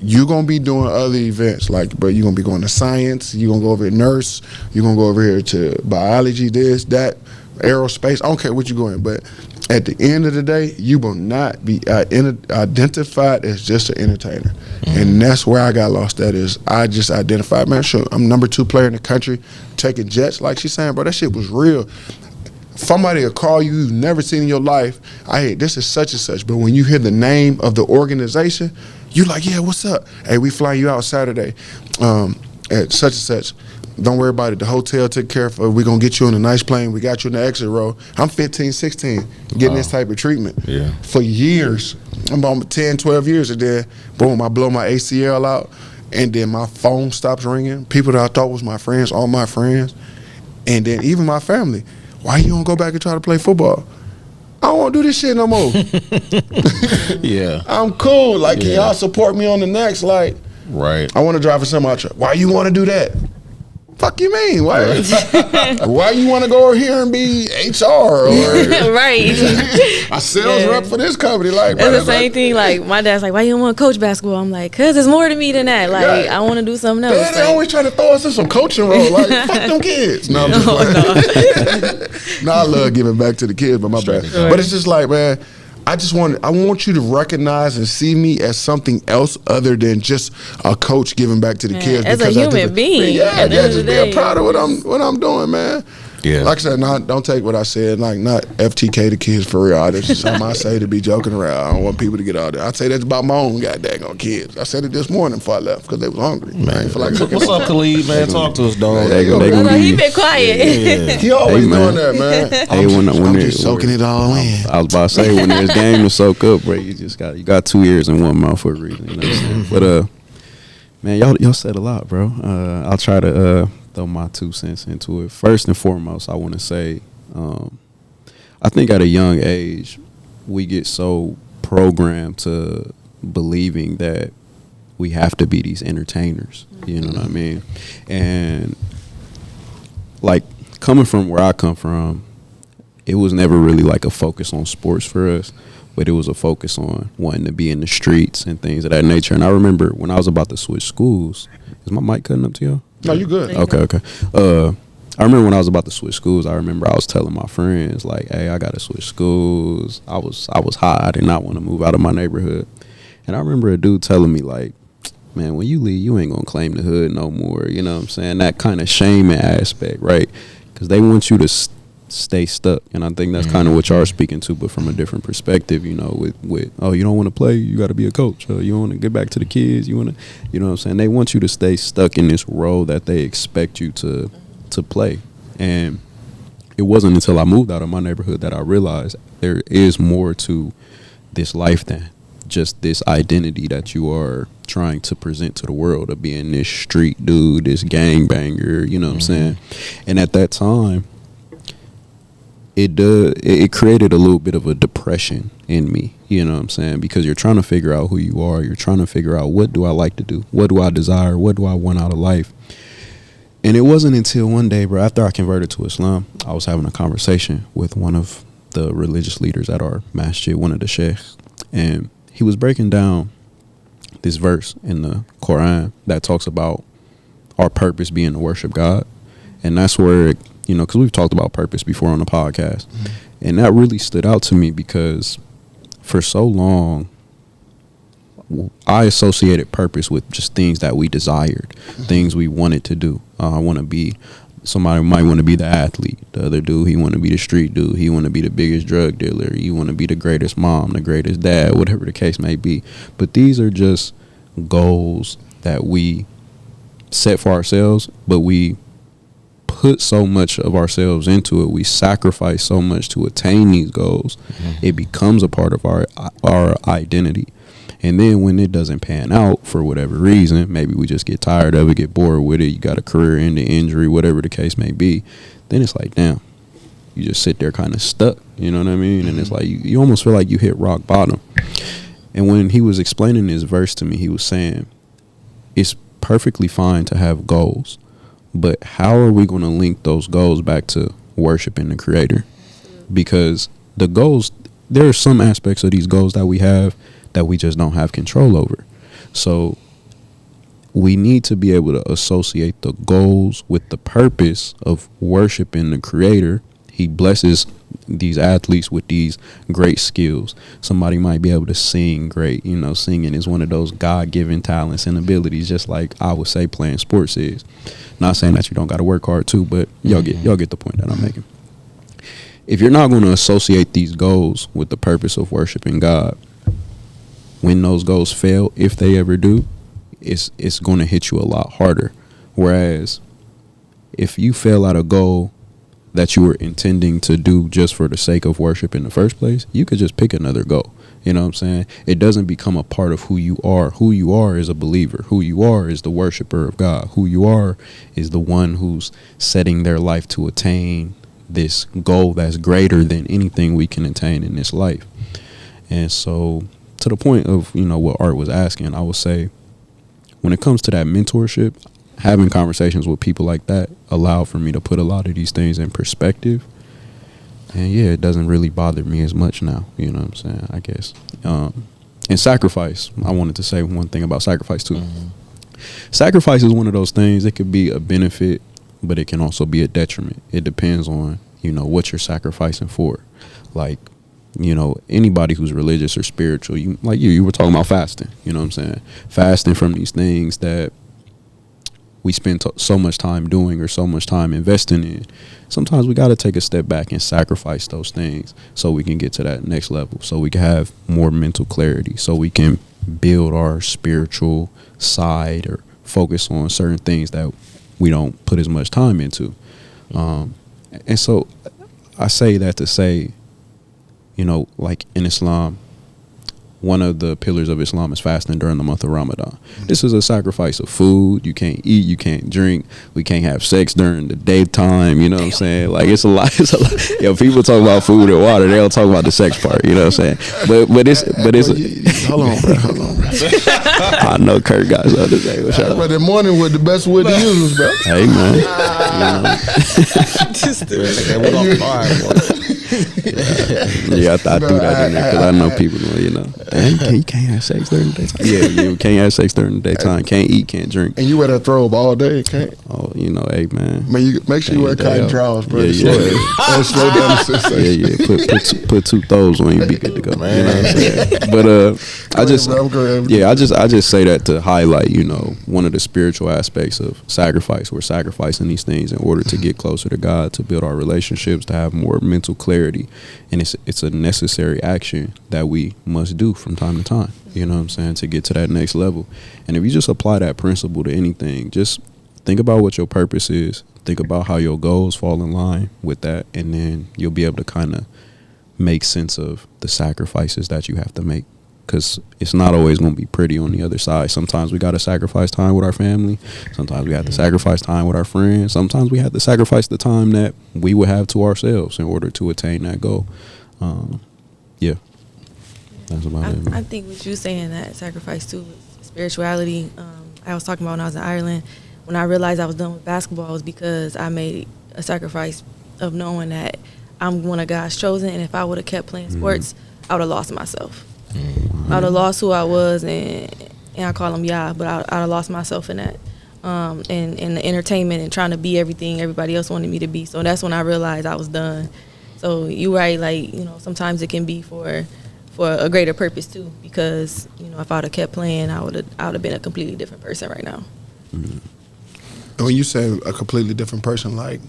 You're going to be doing other events. Like, bro, you're going to be going to science. You're going to go over to nurse. You're going to go over here to biology, this, that, aerospace. I don't care what you're going, but at the end of the day, you will not be identified as just an entertainer. And that's where I got lost at is I just identified, man, sure, I'm number 2 player in the country, taking jets, like she's saying, bro, that shit was real. Somebody will call you've never seen in your life, hey, this is such and such, but when you hear the name of the organization, you like, yeah, what's up? Hey, we fly you out Saturday at such and such. Don't worry about it. The hotel took care of it. We're going to get you on a nice plane. We got you in the exit row. I'm 15, 16, getting this type of treatment for years. I'm about 10, 12 years, and then, boom, I blow my ACL out, and then my phone stops ringing. People that I thought was my friends, all my friends, and then even my family. Why you don't go back and try to play football? I don't want to do this shit no more. Yeah. I'm cool. Like, can y'all support me on the next? Like, right. I want to drive a semi truck. Why you want to do that? Fuck you mean? Why? Why you want to go over here and be HR or right? a sales rep for this company? Like, it's the same thing. Like my dad's like, "Why you don't want to coach basketball?" I'm like, "Cause it's more to me than that. Like, I want to do something else." They always try to throw us in some coaching role. Like, fuck them kids. No, I'm just no, I love giving back to the kids, but my bad. But it's just like, man, I want you to recognize and see me as something else other than just a coach giving back to the kids. As a human being. Just be proud of what I'm doing, man. Yeah. Like I said, don't take what I said, like not FTK the kids for real. This is something I say to be joking around. I don't want people to get out there. I say that's about my own goddamn kids. I said it this morning before I left because they was hungry. Man, I ain't feel like cooking. What's up, Khalid, man? Talk to us, dog. He been quiet. He always doing that, man. I'm just soaking it all in. I was about to say, when there's game to soak up, bro, you got 2 ears in one mouth for a reason. You know what I'm saying? But man, y'all said a lot, bro. I'll try to throw my 2 cents into it. First and foremost, I want to say, I think at a young age, we get so programmed to believing that we have to be these entertainers. You know what I mean? And like coming from where I come from, it was never really like a focus on sports for us, but it was a focus on wanting to be in the streets and things of that nature. And I remember when I was about to switch schools, is my mic cutting up to y'all? No, you good. Okay. I remember when I was about to switch schools, I remember I was telling my friends, like, hey, I got to switch schools. I was hot. I did not want to move out of my neighborhood. And I remember a dude telling me, like, man, when you leave, you ain't going to claim the hood no more. You know what I'm saying? That kind of shaming aspect, right? Because they want you to stay stuck. And I think that's kind of what y'all are speaking to, but from a different perspective, you know, with oh, you don't want to play, you got to be a coach. You want to get back to the kids. You want to, you know what I'm saying? They want you to stay stuck in this role that they expect you to play. And it wasn't until I moved out of my neighborhood that I realized there is more to this life than just this identity that you are trying to present to the world of being this street dude, this gangbanger, you know what I'm saying? And at that time, it created a little bit of a depression in me, you know what I'm saying? Because you're trying to figure out who you are. You're trying to figure out, what do I like to do? What do I desire? What do I want out of life? And it wasn't until one day, bro, after I converted to Islam, I was having a conversation with one of the religious leaders at our masjid, one of the sheikhs, and he was breaking down this verse in the Quran that talks about our purpose being to worship God. And that's where, you know, because we've talked about purpose before on the podcast. And that really stood out to me because for so long, I associated purpose with just things that we desired, things we wanted to do. I want to be, somebody might want to be the athlete. The other dude, he want to be the street dude. He want to be the biggest drug dealer. You want to be the greatest mom, the greatest dad, whatever the case may be. But these are just goals that we set for ourselves, but we put so much of ourselves into it. We sacrifice so much to attain these goals. It becomes a part of our identity. And then when it doesn't pan out for whatever reason, maybe we just get tired of it, get bored with it, you got a career ending injury, whatever the case may be, then it's like, damn, you just sit there kind of stuck, you know what I mean? And it's like, you almost feel like you hit rock bottom. And when he was explaining this verse to me, he was saying, it's perfectly fine to have goals, but how are we going to link those goals back to worshiping the Creator? Because the goals, there are some aspects of these goals that we have that we just don't have control over. So we need to be able to associate the goals with the purpose of worshiping the Creator. He blesses these athletes with these great skills. Somebody might be able to sing great. You know, singing is one of those God-given talents and abilities, just like I would say playing sports is. Not saying that you don't got to work hard too, but y'all get the point that I'm making. If you're not going to associate these goals with the purpose of worshiping God, when those goals fail, if they ever do, it's going to hit you a lot harder. Whereas if you fail at a goal that you were intending to do just for the sake of worship in the first place, you could just pick another goal. You know what I'm saying? It doesn't become a part of who you are. Who you are is a believer. Who you are is the worshiper of God. Who you are is the one who's setting their life to attain this goal that's greater than anything we can attain in this life. And so, to the point of, you know, what Art was asking, I would say when it comes to that mentorship, having conversations with people like that allow for me to put a lot of these things in perspective. And yeah, it doesn't really bother me as much now, you know what I'm saying, I guess. And sacrifice, I wanted to say one thing about sacrifice too. Sacrifice is one of those things, it could be a benefit, but it can also be a detriment. It depends on, you know, what you're sacrificing for. Like, you know, anybody who's religious or spiritual, you were talking about fasting, you know what I'm saying? Fasting from these things that we spend so much time doing or so much time investing in. Sometimes we got to take a step back and sacrifice those things so we can get to that next level, so we can have more mental clarity, so we can build our spiritual side or focus on certain things that we don't put as much time into. And so I say that to say, you know, like in Islam, one of the pillars of Islam is fasting during the month of Ramadan. This is a sacrifice of food. You can't eat, you can't drink, we can't have sex during the daytime, you know what I'm saying? Like, it's a lot. Yo, people talk about food and water, they don't talk about the sex part, you know what I'm saying? But it's hold on, bro. I know Kurt got something to say. But the morning was the best wood to use, bro. Hey, man. Yeah, I threw that in there because I know people, you know. You can't have sex during the daytime. Yeah, you can't have sex during the daytime. Can't eat, can't drink. And you wear that throbe all day, can't? Oh, you know, hey, man. Man, you make sure you wear cotton drawers, bro. Yeah. Slow down the sensation. Yeah. Put two throws on you, be good to go. Man. You know what I'm saying? But I just say that to highlight, you know, one of the spiritual aspects of sacrifice. We're sacrificing these things in order to get closer to God, to build our relationships, to have more mental clarity, and it's a necessary action that we must do from time to time, you know what I'm saying, to get to that next level. And if you just apply that principle to anything, just think about what your purpose is, think about how your goals fall in line with that, and then you'll be able to kind of make sense of the sacrifices that you have to make, because it's not always going to be pretty on the other side. Sometimes we got to sacrifice time with our family. Sometimes we have to sacrifice time with our friends. Sometimes we have to sacrifice the time that we would have to ourselves in order to attain that goal. Yeah. That's about it. I think what you're saying, that sacrifice too, spirituality. I was talking about when I was in Ireland, when I realized I was done with basketball, was because I made a sacrifice of knowing that I'm one of God's chosen, and if I would have kept playing sports, I would have lost myself. I would have lost who I was, and I call him Yah, but I would have lost myself in that, and the entertainment and trying to be everything everybody else wanted me to be. So that's when I realized I was done. So you're right, like, you know, sometimes it can be for a greater purpose too, because, you know, if I would have kept playing, I would have been a completely different person right now. And when you say a completely different person, like,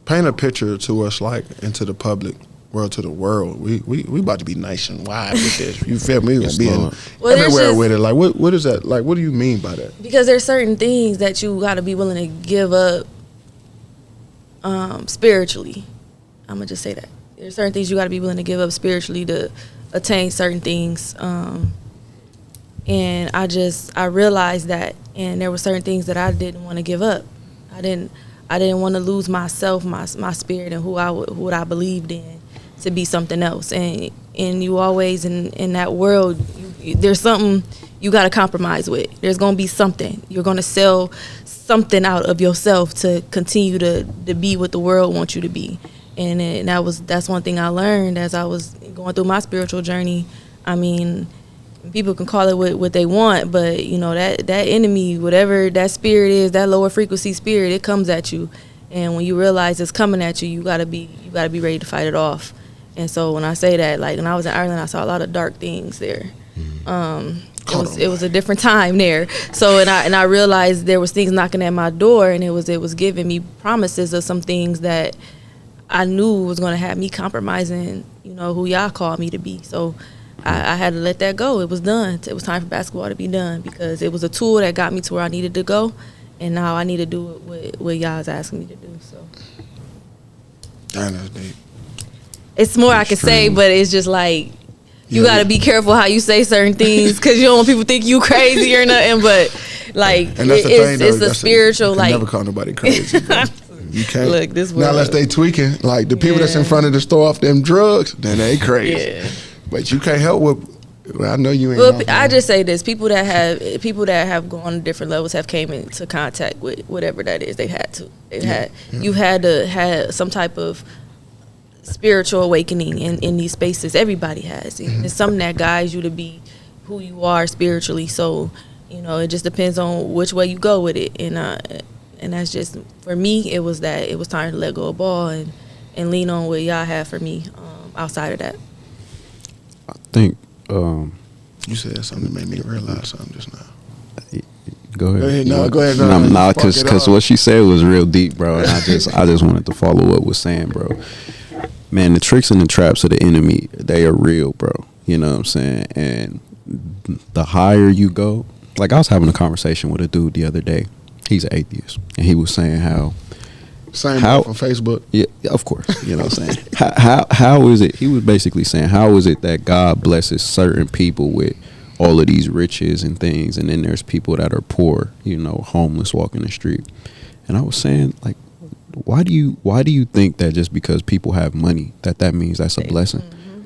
paint a picture to us, like, into the public world, to the world. We about to be nationwide with this. You feel me? We're being everywhere with it. Like, what is that? Like, what do you mean by that? Because there's certain things that you got to be willing to give up spiritually. I'm gonna just say that there's certain things you got to be willing to give up spiritually to attain certain things. And I realized that, and there were certain things that I didn't want to give up. I didn't want to lose myself, my spirit, and what I believed in, to be something else. And you always in that world, there's something you got to compromise with. There's gonna be something you're gonna sell something out of yourself to continue to be what the world wants you to be. And that's one thing I learned as I was going through my spiritual journey. I mean, people can call it what they want, but, you know, that enemy, whatever that spirit is, that lower frequency spirit, it comes at you. And when you realize it's coming at you, you gotta be ready to fight it off. And so when I say that, like when I was in Ireland, I saw a lot of dark things there. It was a different time there. So and I realized there was things knocking at my door, and it was giving me promises of some things that I knew was gonna have me compromising, who y'all called me to be. So I had to let that go. It was done. It was time for basketball to be done because it was a tool that got me to where I needed to go, and now I need to do it with what y'all's asking me to do. So that's deep. It's more I could say, but it's just like you got to be careful how you say certain things because you don't want people to think you crazy or nothing. But like, and that's the thing, it's a spiritual you like. Never call nobody crazy. You can't. Look, this now unless they tweaking, like the people that's in front of the store off them drugs, then they crazy. Yeah. But you can't help with. Well, I know you ain't. Well, I just say this: people that have gone to different levels have came into contact with whatever that is. They had to. You've had to have some type of spiritual awakening in these spaces. Everybody has. It's something that guides you to be who you are spiritually. So, it just depends on which way you go with it. And that's just, for me, it was time to let go of ball and lean on what y'all have for me outside of that. I think you said something that made me realize something just now. Go ahead. Go ahead. No, because what she said was real deep, bro. And I just wanted to follow what was saying, bro. Man, the tricks and the traps of the enemy, they are real, bro. You know what I'm saying? And the higher you go, like I was having a conversation with a dude the other day. He's an atheist, and he was saying how from Facebook. Yeah, of course. You know what I'm saying? how is it? He was basically saying, how is it that God blesses certain people with all of these riches and things, and then there's people that are poor, homeless, walking the street? And I was saying, like, why do you think that just because people have money that means that's a blessing? Mm-hmm.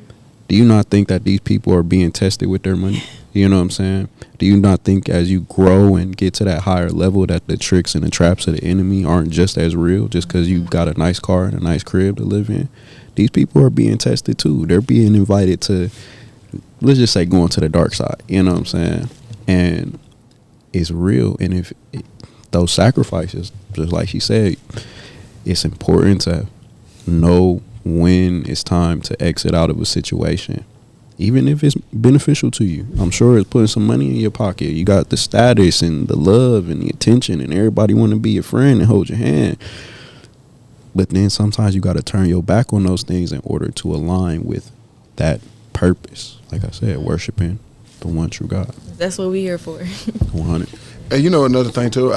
Do you not think that these people are being tested with their money? You know what I'm saying? Do you not think as you grow and get to that higher level that the tricks and the traps of the enemy aren't just as real just because you've got a nice car and a nice crib to live in? These people are being tested too. They're being invited to, let's just say, going to the dark side. You know what I'm saying? And it's real. And if those sacrifices, just like she said, it's important to know when it's time to exit out of a situation, even if it's beneficial to you. I'm sure it's putting some money in your pocket. You got the status and the love and the attention, and everybody want to be your friend and hold your hand. But then sometimes you got to turn your back on those things in order to align with that purpose. Like I said, worshiping the one true God. That's what we're here for. 100. And another thing too,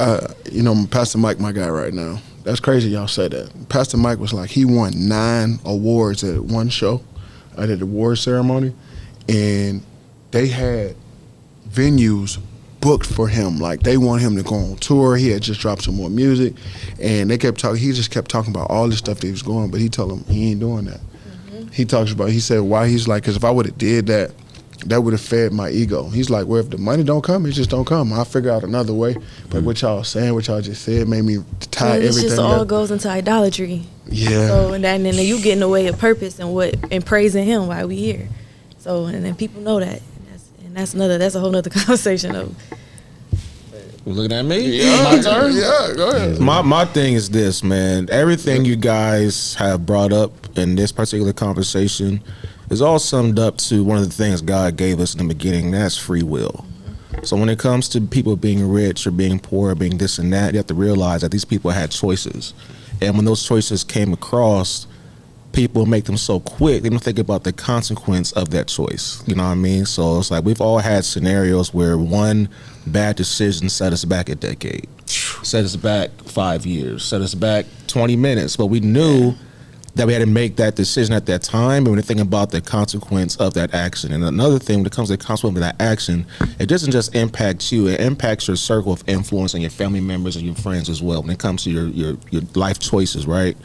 Pastor Mike, my guy right now. That's crazy y'all say that. Pastor Mike was like, he won 9 awards at one show, at the award ceremony, and they had venues booked for him. Like, they want him to go on tour. He had just dropped some more music, and they kept talking. He just kept talking about all this stuff that he was going, but he told them he ain't doing that. Mm-hmm. He said why. He's like, because if I would have did that, that would have fed my ego. He's like, well, if the money don't come, it just don't come. I'll figure out another way. But what y'all saying, what y'all just said, made me tie everything. It just all goes into idolatry. Yeah. So and then you get in the way of purpose and praising Him while we here. So and then people know that, and that's a whole nother conversation of. You looking at me? Yeah. My turn? Yeah, go ahead. My thing is this, man. Everything you guys have brought up in this particular conversation is all summed up to one of the things God gave us in the beginning. That's free will. So when it comes to people being rich or being poor or being this and that, you have to realize that these people had choices. And when those choices came across, people make them so quick, they don't think about the consequence of that choice. You know what I mean? So it's like we've all had scenarios where one bad decision set us back a decade, set us back 5 years, set us back 20 minutes. But we knew that we had to make that decision at that time, and when you think about the consequence of that action. And another thing, when it comes to the consequence of that action, it doesn't just impact you, it impacts your circle of influence and your family members and your friends as well when it comes to your life choices, right?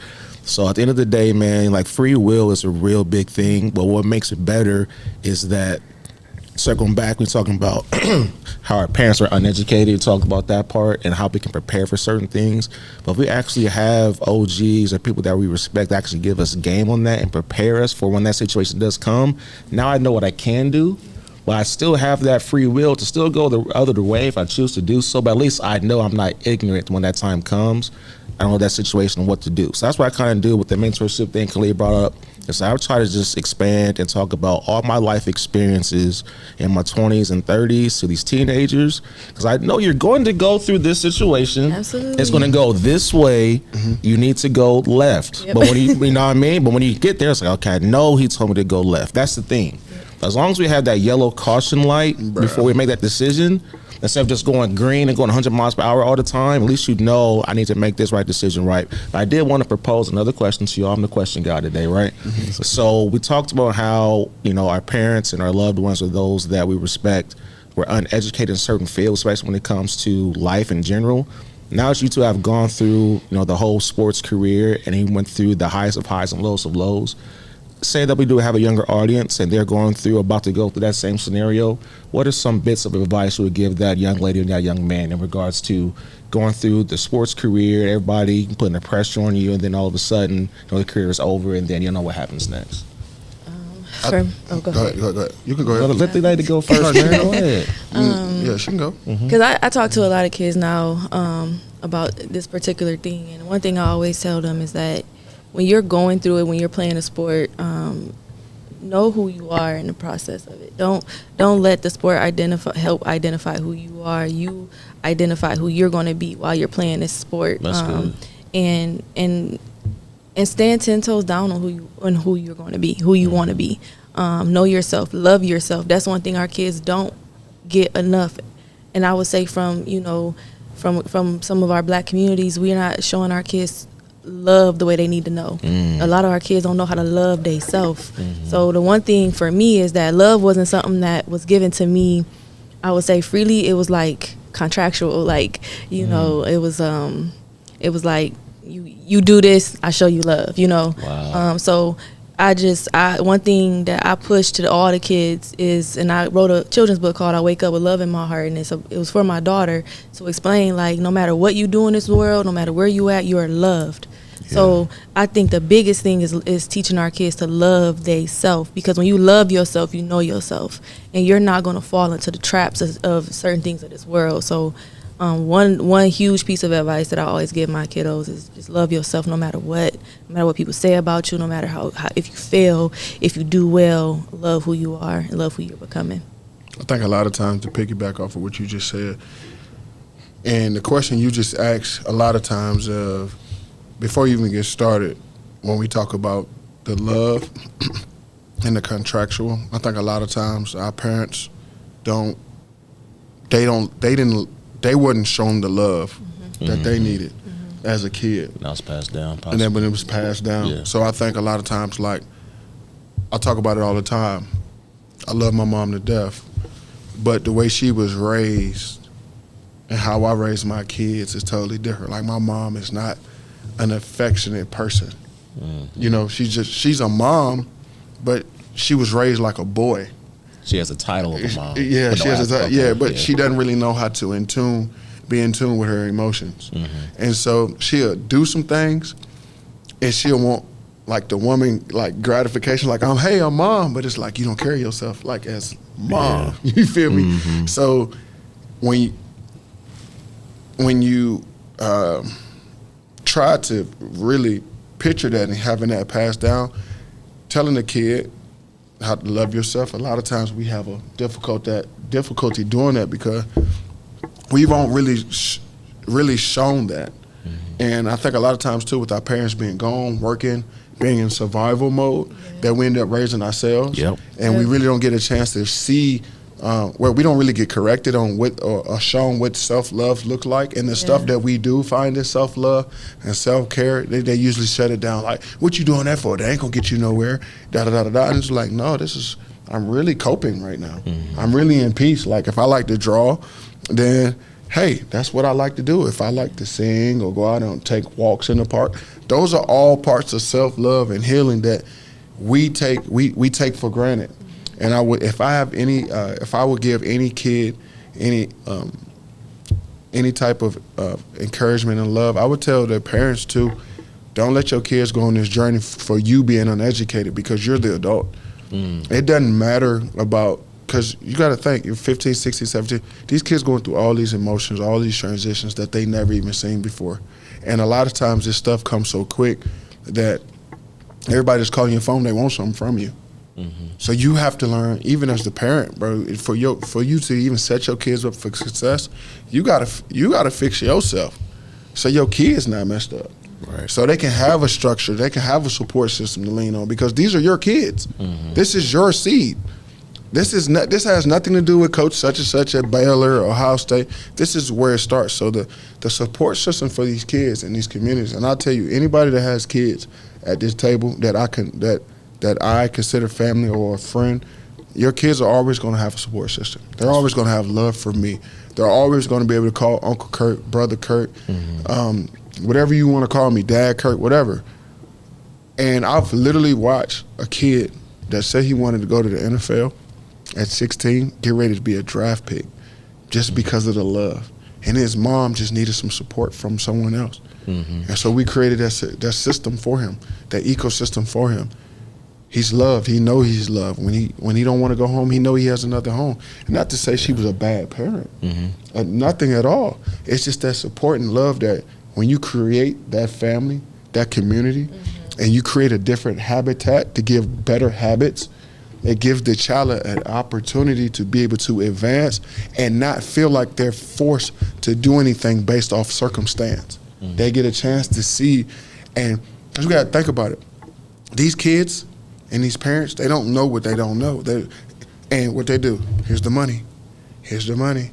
So at the end of the day, man, like, free will is a real big thing, but what makes it better is that, circling back, we're talking about how our parents are uneducated, talk about that part and how we can prepare for certain things. But if we actually have OGs or people that we respect actually give us game on that and prepare us for when that situation does come, now I know what I can do, but I still have that free will to still go the other way if I choose to do so. But at least I know I'm not ignorant when that time comes. I don't know that situation and what to do. So that's what I kind of do with the mentorship thing Khalid brought up. Is I would try to just expand and talk about all my life experiences in my 20s and 30s to these teenagers, because I know you're going to go through this situation. Absolutely. It's going to go this way. You need to go left. Yep. But when you know what I mean? But when you get there, it's like, okay, I know he told me to go left. That's the thing. As long as we have that yellow caution light before we make that decision, instead of just going green and going 100 miles per hour all the time, at least you know I need to make this right decision right. But I did want to propose another question to you. I'm the question guy today, right? So we talked about how, you know, our parents and our loved ones, or those that we respect, were uneducated in certain fields, especially when it comes to life in general. Now that you two have gone through, you know, the whole sports career, and he went through the highest of highs and lows of lows, say that we do have a younger audience and they're about to go through that same scenario, what are some bits of advice you would give that young lady and that young man in regards to going through the sports career, everybody putting the pressure on you, and then all of a sudden, you know, the career is over and then you know what happens next? Go ahead. Go ahead. You can go ahead. Let the lady go first, man. Go ahead. Yeah, she can go. Because I talk to a lot of kids now about this particular thing, and one thing I always tell them is that when you're going through it, when you're playing a sport, know who you are in the process of it. Don't let the sport help identify who you are. You identify who you're going to be while you're playing this sport. That's good. And stand 10 toes down on who you're going to be, who you want to be. Know yourself, love yourself. That's one thing our kids don't get enough. And I would say from some of our black communities, we're not showing our kids love the way they need to know. A lot of our kids don't know how to love themselves. So the one thing for me is that love wasn't something that was given to me, I would say freely. It was like contractual, like, you know, it was like you do this, I show you love, you know. Wow. So one thing that I push to all the kids is, and I wrote a children's book called I Wake Up With Love in My Heart, and it was for my daughter to explain, like, no matter what you do in this world, no matter where you at, you are loved. So I think the biggest thing is teaching our kids to love themselves, because when you love yourself, you know yourself, and you're not going to fall into the traps of certain things of this world. So one huge piece of advice that I always give my kiddos is just love yourself, no matter what people say about you, no matter how if you fail, if you do well, love who you are and love who you're becoming. I think a lot of times, to piggyback off of what you just said, and the question you just asked, a lot of times before you even get started, when we talk about the love and the contractual, I think a lot of times our parents they wasn't shown the love that they needed as a kid. Now it's passed down, possibly. And then when it was passed down. Yeah. So I think a lot of times, like, I talk about it all the time. I love my mom to death, but the way she was raised and how I raised my kids is totally different. Like, my mom is not an affectionate person. You know, she's a mom, but she was raised like a boy. She has a title of a mom. Yeah, she has a title. Okay, but she doesn't really know how to be in tune with her emotions. And so she'll do some things, and she'll want, like, the woman, like, gratification, like, hey, I'm mom, but it's like you don't carry yourself like as mom. Yeah. You feel me? So when you try to really picture that and having that passed down, telling the kid how to love yourself, a lot of times we have a difficulty doing that because we won't really shown that. And I think a lot of times too, with our parents being gone, working, being in survival mode, that we end up raising ourselves. And we really don't get a chance to see where we don't really get corrected on what or shown what self-love look like. And the stuff that we do find as self-love and self-care, they usually shut it down. Like, what you doing that for? That ain't gonna get you nowhere. Da-da-da-da-da. And it's like, no, I'm really coping right now. I'm really in peace. Like, if I like to draw, then, hey, that's what I like to do. If I like to sing or go out and take walks in the park, those are all parts of self-love and healing that we take for granted. And if I would give any kid any type of encouragement and love, I would tell their parents too, don't let your kids go on this journey for you being uneducated, because you're the adult. It doesn't matter about, because you got to think, you're 15, 16, 17, these kids going through all these emotions, all these transitions that they never even seen before. And a lot of times this stuff comes so quick that everybody that's calling your phone, they want something from you. So you have to learn, even as the parent, bro, for you to even set your kids up for success, you gotta fix yourself so your kids not messed up. Right. So they can have a structure, they can have a support system to lean on, because these are your kids. This is your seed. This has nothing to do with coach such and such at Baylor or Ohio State. This is where it starts. So the support system for these kids in these communities, and I'll tell you, anybody that has kids at this table that I consider family or a friend, your kids are always going to have a support system. They're always going to have love for me. They're always going to be able to call Uncle Kurt, Brother Kurt, whatever you want to call me, Dad Kurt, whatever. And I've literally watched a kid that said he wanted to go to the NFL at 16 get ready to be a draft pick just because of the love. And his mom just needed some support from someone else. And so we created that system for him, that ecosystem for him. He's loved. He know he's loved. When he don't want to go home, he know he has another home. And not to say she was a bad parent. Nothing at all. It's just that support and love that when you create that family, that community, and you create a different habitat to give better habits, it gives the child an opportunity to be able to advance and not feel like they're forced to do anything based off circumstance. They get a chance to see, and because we got to think about it. These kids and these parents, they don't know what they don't know. And what they do, here's the money. Here's the money.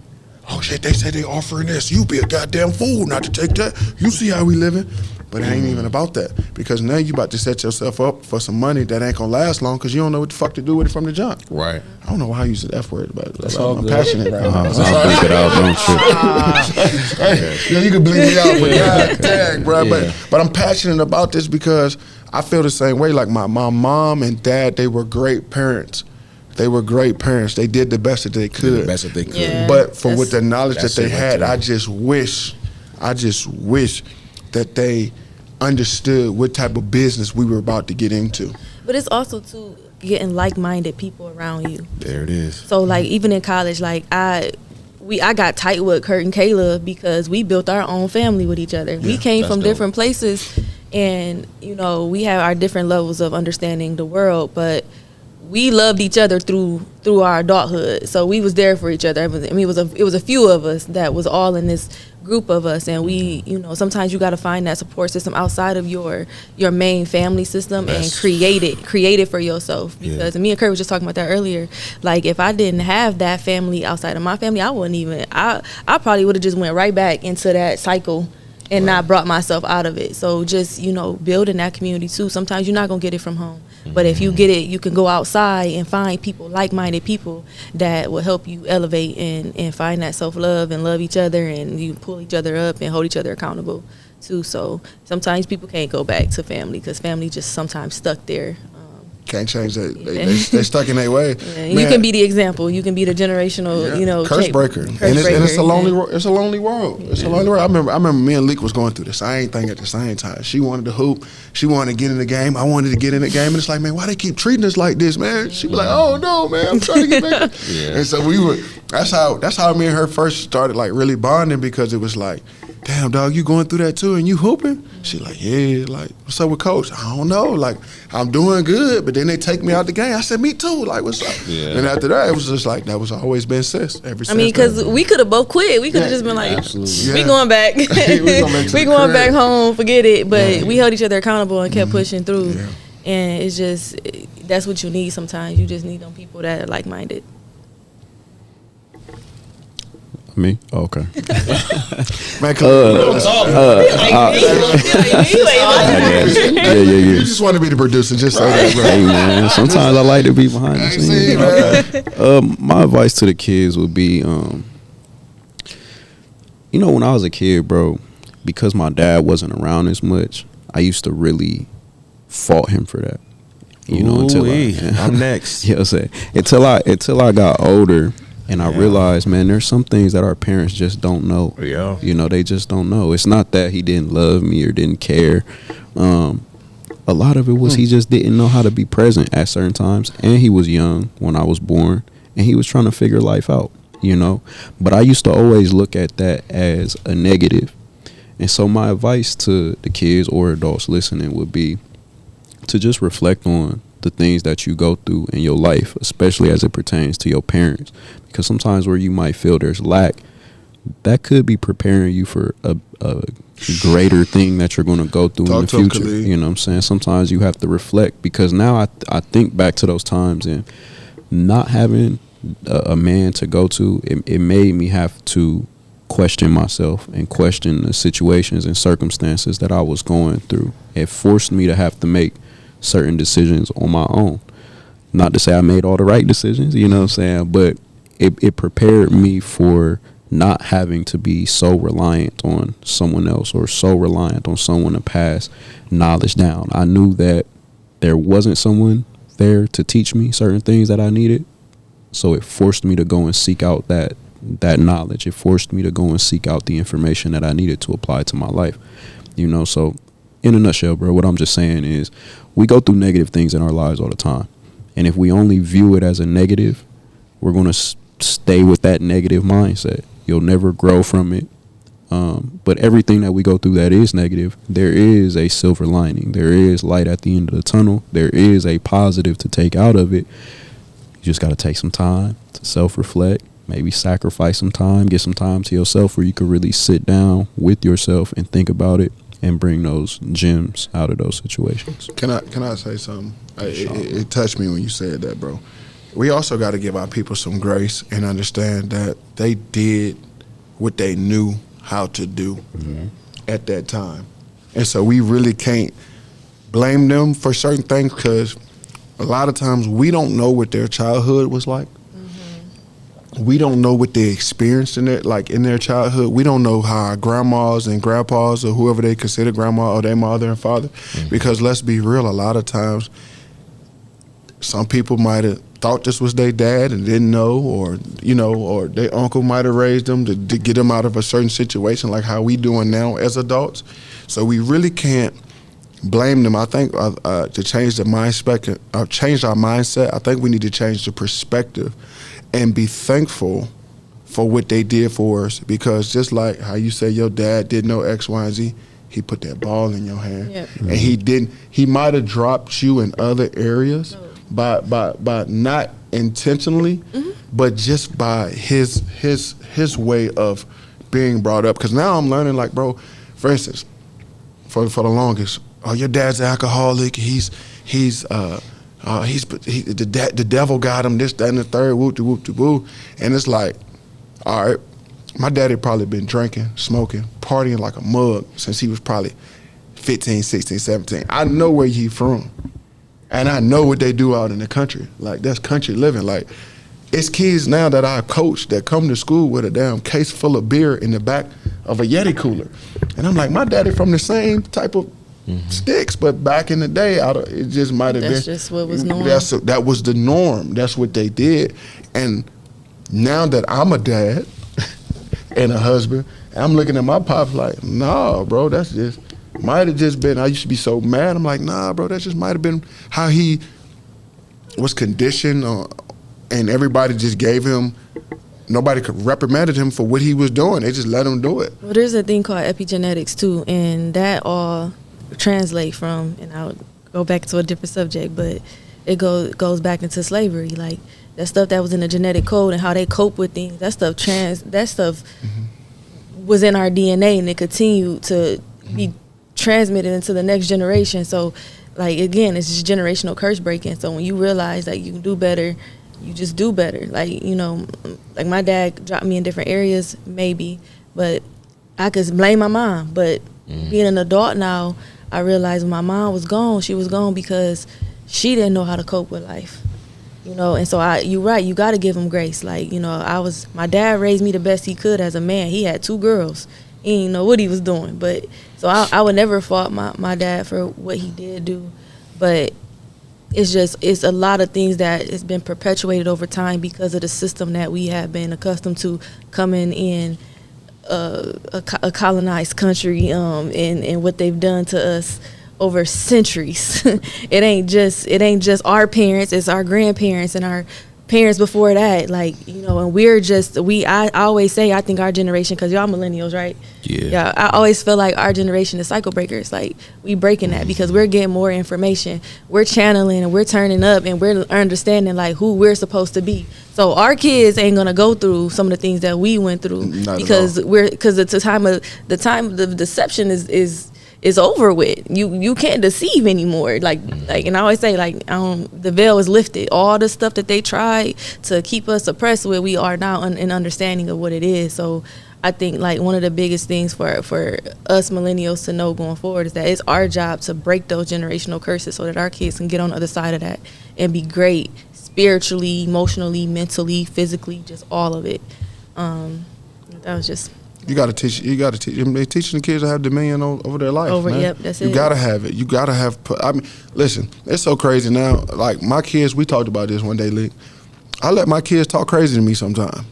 Oh shit, they say they offering this. You be a goddamn fool not to take that. You see how we living. But it ain't even about that, because now you about to set yourself up for some money that ain't gonna last long because you don't know what the fuck to do with it from the jump. Right. I don't know why I use the F word, but all I'm good. passionate right now. I'll bleep it out, don't trip. Yeah, you can bleep me out, but God dang, bro. But I'm passionate about this because I feel the same way. Like my mom and dad, they were great parents. They were great parents. They did the best that they could. The best that they could. Yeah. But for with the knowledge that that's they it right had, there. I just wish that they understood what type of business we were about to get into. But it's also too getting like-minded people around you. There it is. So like even in college, like I got tight with Kurt and Kayla because we built our own family with each other. We came that's from dope. different places, and we have our different levels of understanding the world, but we loved each other through our adulthood. So we was there for each other. It was a few of us that was all in this group of us, and we, sometimes you got to find that support system outside of your main family system and create it for yourself. Because me and Kurt was just talking about that earlier. Like if I didn't have that family outside of my family, I probably would have just went right back into that cycle and not brought myself out of it. So just, building that community too. Sometimes you're not going to get it from home. But if you get it, you can go outside and find people, like-minded people that will help you elevate and find that self-love and love each other, and you pull each other up and hold each other accountable too. So sometimes people can't go back to family because family just sometimes stuck there. Can't change that. They stuck in their way. Yeah, you can be the example. You can be the generational, curse breaker. And it's a lonely world. It's a lonely world. It's a lonely world. I remember me and Leek was going through the same thing at the same time. She wanted to hoop. She wanted to get in the game. I wanted to get in the game. And it's like, man, why they keep treating us like this, man? She be like, oh no, man, I'm trying to get back. And so that's how me and her first started like really bonding, because it was like, damn, dog, you going through that too and you hooping? She like, yeah, like, what's up with coach? I don't know, like, I'm doing good, but then they take me out the game. I said, me too, like, what's up? Yeah. And after that, it was just like, that was always been sis. Because we could have both quit. We could have just been like, we going back. we going back home, forget it. But we held each other accountable and kept pushing through. Yeah. And it's just, that's what you need sometimes. You just need them people that are like-minded. Me? Oh, okay. Man, come on. You just want to be the producer. Just say that, bro. Hey, man. Sometimes I like to be behind the scenes. My advice to the kids would be, when I was a kid, bro, because my dad wasn't around as much, I used to really fault him for that. I'm next. You know what I'm saying? Until I got older. And I realized, man, there's some things that our parents just don't know. Yeah. They just don't know. It's not that he didn't love me or didn't care. A lot of it was he just didn't know how to be present at certain times. And he was young when I was born. And he was trying to figure life out, But I used to always look at that as a negative. And so my advice to the kids or adults listening would be to just reflect on the things that you go through in your life, especially as it pertains to your parents. Because sometimes where you might feel there's lack, that could be preparing you for a greater thing that you're going to go through in the future. You know what I'm saying? Sometimes you have to reflect, because now I think back to those times, and not having a man to go to, it made me have to question myself and question the situations and circumstances that I was going through. It forced me to have to make certain decisions on my own. Not to say I made all the right decisions, you know what I'm saying, but it prepared me for not having to be so reliant on someone else or so reliant on someone to pass knowledge down. I knew that there wasn't someone there to teach me certain things that I needed, so it forced me to go and seek out that knowledge. It forced me to go and seek out the information that I needed to apply to my life. You know, so in a nutshell, bro, what I'm just saying is we go through negative things in our lives all the time. And if we only view it as a negative, we're going to stay with that negative mindset. You'll never grow from it. But everything that we go through that is negative, there is a silver lining. There is light at the end of the tunnel. There is a positive to take out of it. You just got to take some time to self-reflect, maybe sacrifice some time, get some time to yourself where you can really sit down with yourself and think about it and bring those gems out of those situations. Can I say something? It touched me when you said that, bro. We also got to give our people some grace and understand that they did what they knew how to do at that time. And so we really can't blame them for certain things, because a lot of times we don't know what their childhood was like. We don't know what they experienced in their childhood. We don't know how our grandmas and grandpas or whoever they consider grandma or their mother and father. Because let's be real, a lot of times some people might have thought this was their dad and didn't know, or or their uncle might have raised them to get them out of a certain situation, like how we doing now as adults. So we really can't blame them. I think to change the mindset, change our mindset, I think we need to change the perspective and be thankful for what they did for us. Because just like how you say your dad didn't know X, Y, and Z, he put that ball in your hand. Yep. And he might have dropped you in other areas by not intentionally, but just by his way of being brought up. Because now I'm learning, like, bro, for instance, for the longest, oh, your dad's an alcoholic, the devil got him, this, that, and the third, whoop-de-whoop-de-woo. And it's like, all right, my daddy probably been drinking, smoking, partying like a mug since he was probably 15, 16, 17. I know where he from. And I know what they do out in the country. Like, that's country living. Like, it's kids now that I coach that come to school with a damn case full of beer in the back of a Yeti cooler. And I'm like, my daddy from the same type of sticks, but back in the day, it just might have been. That's just what was normal. That was the norm. That's what they did. And now that I'm a dad and a husband, I'm looking at my pops like, nah, bro, that's just, might have just been, I used to be so mad. I'm like, nah, bro, that just might have been how he was conditioned, and everybody just gave him, nobody could reprimanded him for what he was doing. They just let him do it. Well, there's a thing called epigenetics too, and that all translate from, and I'll go back to a different subject, but it goes back into slavery. Like, that stuff that was in the genetic code and how they cope with things, that stuff was in our DNA, and it continued to be transmitted into the next generation. So, like, again, it's just generational curse breaking. So when you realize that you can do better, you just do better. Like, like my dad dropped me in different areas, maybe, but I could blame my mom. But being an adult now, I realized when my mom was gone, she was gone because she didn't know how to cope with life. And so you're right, you got to give him grace. Like, my dad raised me the best he could as a man. He had 2 girls. He didn't know what he was doing. But so I would never fault my dad for what he did do. But it's a lot of things that has been perpetuated over time because of the system that we have been accustomed to coming in a colonized country, and what they've done to us over centuries. It ain't just our parents, it's our grandparents and our parents before that, like, you know, and we're just I always say I think our generation, because y'all millennials, right? Yeah, I always feel like our generation is cycle breakers. Like, we breaking that because we're getting more information, we're channeling and we're turning up and we're understanding like who we're supposed to be. So our kids ain't gonna go through some of the things that we went through because the time the deception is over with. You can't deceive anymore. Like, and I always say, like, the veil is lifted. All the stuff that they tried to keep us oppressed with, we are now in understanding of what it is. So I think, like, one of the biggest things for us millennials to know going forward is that it's our job to break those generational curses so that our kids can get on the other side of that and be great spiritually, emotionally, mentally, physically, just all of it. That was just. You got to teach. They teaching the kids to have dominion over their life. Man. Yep, that's it. You got to have it. You got to have. I mean, listen, it's so crazy now. Like, my kids, we talked about this one day, Lee. I let my kids talk crazy to me sometimes.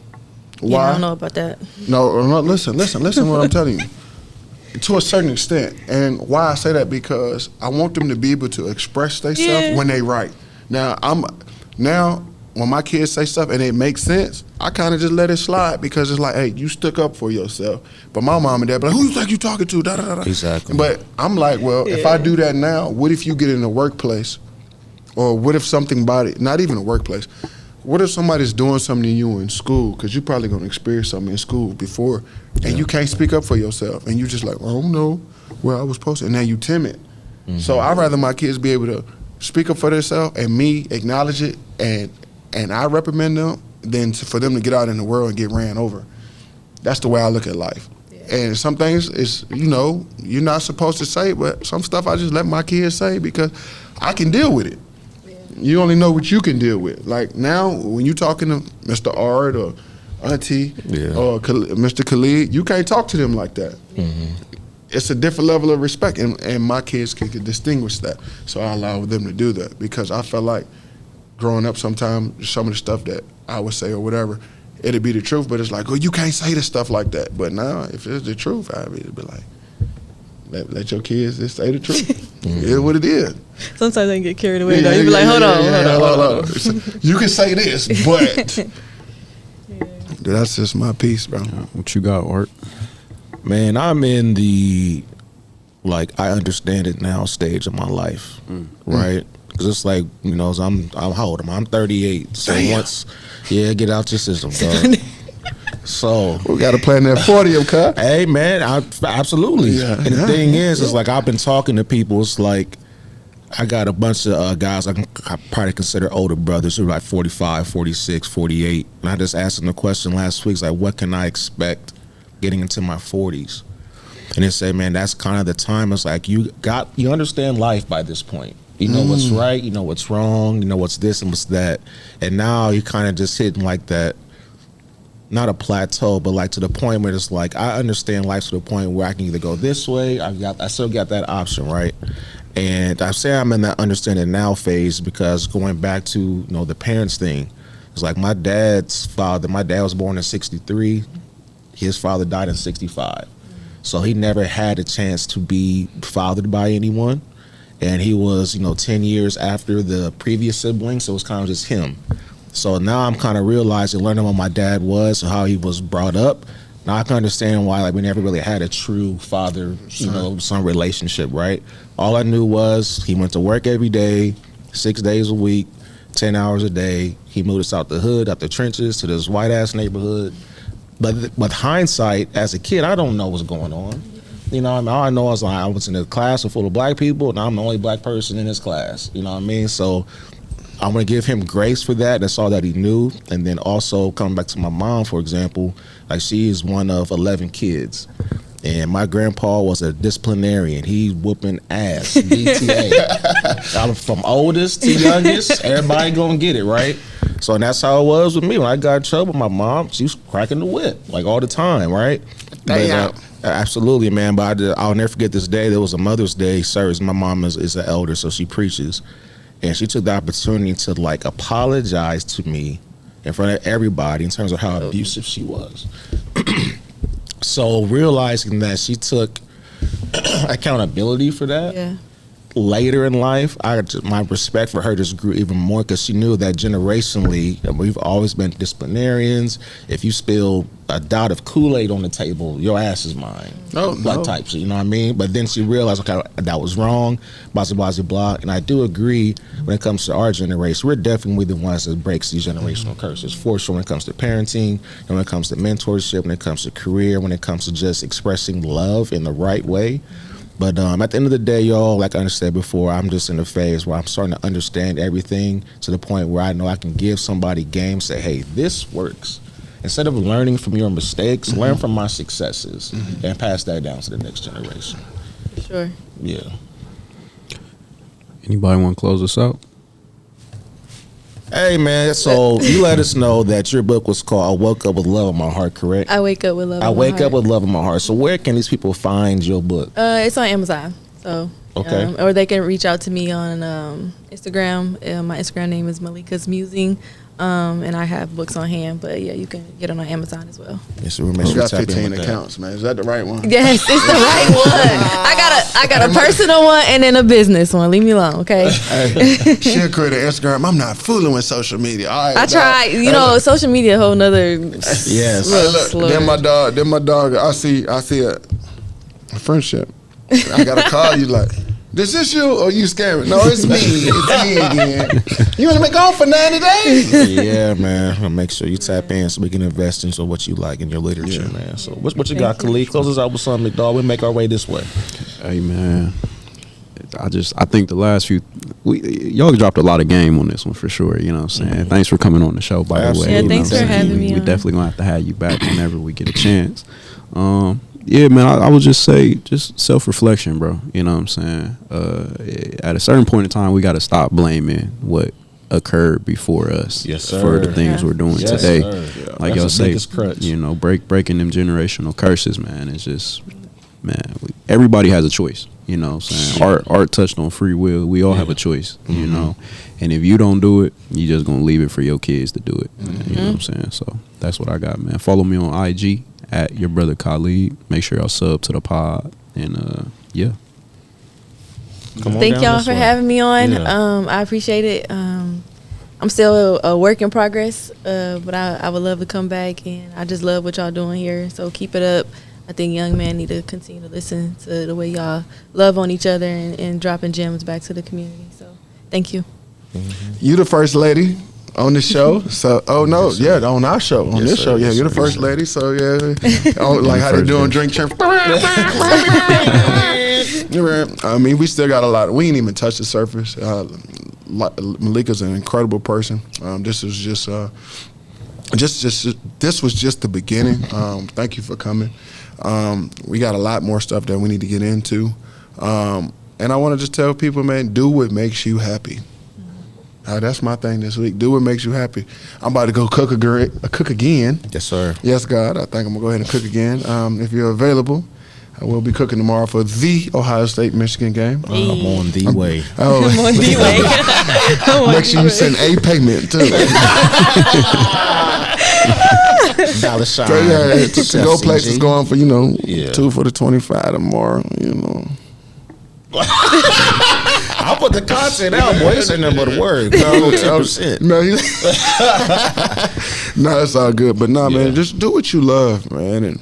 Why? Yeah, I don't know about that. No, listen what I'm telling you. To a certain extent. And why I say that, because I want them to be able to express themselves when they write. Now, when my kids say stuff and it makes sense, I kind of just let it slide, because it's like, hey, you stuck up for yourself. But my mom and dad be like, who you think you talking to? Da, da, da, da. Exactly. But I'm like, well, if I do that now, what if you get in a workplace? Or what if something about it, not even a workplace, what if somebody's doing something to you in school, because you're probably going to experience something in school before, and you can't speak up for yourself, and you just like, I don't know where I was supposed to, and now you timid. So I'd rather my kids be able to speak up for themselves and me acknowledge it, and I reprimand them, than for them to get out in the world and get ran over. That's the way I look at life. And some things is, you know, you're not supposed to say, but some stuff I just let my kids say because I can deal with it. You only know what you can deal with. Like, now, when you're talking to Mr. Art or Auntie or Mr. Khalid, you can't talk to them like that. It's a different level of respect, and my kids can distinguish that. So I allow them to do that, because I felt like growing up, sometimes some of the stuff that I would say or whatever, it'd be the truth, but it's like, oh, you can't say the stuff like that. But now, if it's the truth, I'd be like, let your kids just say the truth. It is what it is. Sometimes they get carried away. You be like, hold on. You can say this, but that's just my piece, bro. What you got, Art? Man, I'm in the, like, I understand it now stage of my life, right? Because it's like, you know, I'm how old am I? I'm 38. So get out your system, dog. So we got to plan that 40 of cut. Hey, man, absolutely. And the thing is, it's like, I've been talking to people. It's like, I got a bunch of guys I probably consider older brothers who are like 45, 46, 48. And I just asked them the question last week, it's like, what can I expect getting into my 40s? And they say, man, that's kind of the time. It's like, you understand life by this point. You know what's right, you know what's wrong, you know what's this and what's that. And now you kind of just hitting like that, not a plateau, but like to the point where it's like, I understand life to the point where I can either go this way, I still got that option, right? And I say I'm in that understanding now phase, because going back to, you know, the parents thing, it's like my dad was born in 63, his father died in 65. So he never had a chance to be fathered by anyone. And he was, 10 years after the previous sibling, so it was kind of just him. So now I'm kind of realizing, learning what my dad was and how he was brought up. Now I can understand why, like, we never really had a true father-son relationship, right? All I knew was he went to work every day, 6 days a week, 10 hours a day. He moved us out the hood, out the trenches, to this white-ass neighborhood. But with hindsight, as a kid, I don't know what's going on. You know what I mean? All I know is, like, I was in a class full of black people, and I'm the only black person in this class. You know what I mean? So I'm going to give him grace for that. That's all that he knew. And then also, coming back to my mom, for example, like, she is one of 11 kids. And my grandpa was a disciplinarian. He whooping ass, DTA. I'm from oldest to youngest. Everybody going to get it, right? So, and that's how it was with me. When I got in trouble with my mom, she was cracking the whip, like, all the time, right? But, absolutely, man. But I'll never forget this day. There was a Mother's Day service. My mom is an elder, so she preaches. And she took the opportunity to, like, apologize to me in front of everybody in terms of how abusive she was. So realizing that she took accountability for that, later in life, my respect for her just grew even more because she knew that generationally, we've always been disciplinarians. If you spill a dot of Kool-Aid on the table, your ass is mine. Like type shit, you know what I mean? But then she realized, okay, that was wrong, blah, blah. And I do agree when it comes to our generation, we're definitely the ones that breaks these generational curses, for sure, when it comes to parenting, and when it comes to mentorship, when it comes to career, when it comes to just expressing love in the right way. But at the end of the day, y'all, like I said before, I'm just in a phase where I'm starting to understand everything to the point where I know I can give somebody game, say, hey, this works. Instead of learning from your mistakes, learn from my successes and pass that down to the next generation. For sure. Yeah. Anybody want to close us out? Hey, man, so you let us know that your book was called I Woke Up With Love in My Heart, correct? I Wake Up With Love I in My Wake Heart. Up With Love in My Heart. So where can these people find your book? It's on Amazon. So, Okay. or they can reach out to me on Instagram. My Instagram name is Maleeka's Musing. And I have books on hand, but yeah, you can get it on Amazon as well. Yes, we'll make You sure got to tap in 15 with that. accounts, man. Is that the right one? Yes, it's the right one. I got a personal one and then a business one. Leave me alone, okay? Hey, she'll create an Instagram. I'm not fooling with social media. All right, I try. You know, social media a whole nother. Yes. Hey, look, slur. then my dog. I see a friendship. I gotta call you like, is this you or you scamming? No, it's me. It's me again. You want to make off for 90 days? Yeah, man. I'll make sure you tap in so we can invest into what you like in your literature, man. So what you got, Khalid? Close us out with something, dog. We'll make our way this way. Hey, man. I think the last few y'all dropped a lot of game on this one for sure. You know what I'm saying? Thanks for coming on the show, by the way. Yeah, You know thanks what I'm for saying? having me We on. definitely gonna have to have you back whenever we get a chance. Yeah, man, I would just say just self-reflection, bro. You know what I'm saying? At a certain point in time, we got to stop blaming what occurred before us Yes, sir. for the things we're doing Yes, today. sir. Like That's y'all the say, biggest crutch. you know, breaking them generational curses, man. It's just, man, everybody has a choice. You know what I'm saying? Art touched on free will. We all have a choice, you know? And if you don't do it, you just going to leave it for your kids to do it. You know what I'm saying? So that's what I got, man. Follow me on IG at your brother Khalid. Make sure y'all sub to the pod. And, yeah. Come on Thank down y'all this for way. having me on. Yeah. I appreciate it. I'm still a work in progress, but I would love to come back, and I just love what y'all doing here. So keep it up. I think young men need to continue to listen to the way y'all love on each other and dropping gems back to the community. So thank you. You the first lady on the show. So, on our show, on this show. Yeah, you're the first lady. So, yeah. Like how they doing drink champ. I mean, we still got a lot. We ain't even touched the surface. Maleeka's an incredible person. This was just this was just the beginning. Thank you for coming. We got a lot more stuff that we need to get into. And I want to just tell people, man, do what makes you happy. That's my thing this week. Do what makes you happy. I'm about to go cook again. Yes, sir. Yes, God. I think I'm going to go ahead and cook again. If you're available, I will be cooking tomorrow for the Ohio State-Michigan game. I'm on the way. Oh, I'm on D-Way. make sure you send a payment, too. Dollar sign. So, yeah, to go places CG. going for, Yeah. 2 for the 25 tomorrow, I'll put the content out, boy. It's in there but a word. No, 10%. No, no, it's all good. But nah, man, just do what you love, man.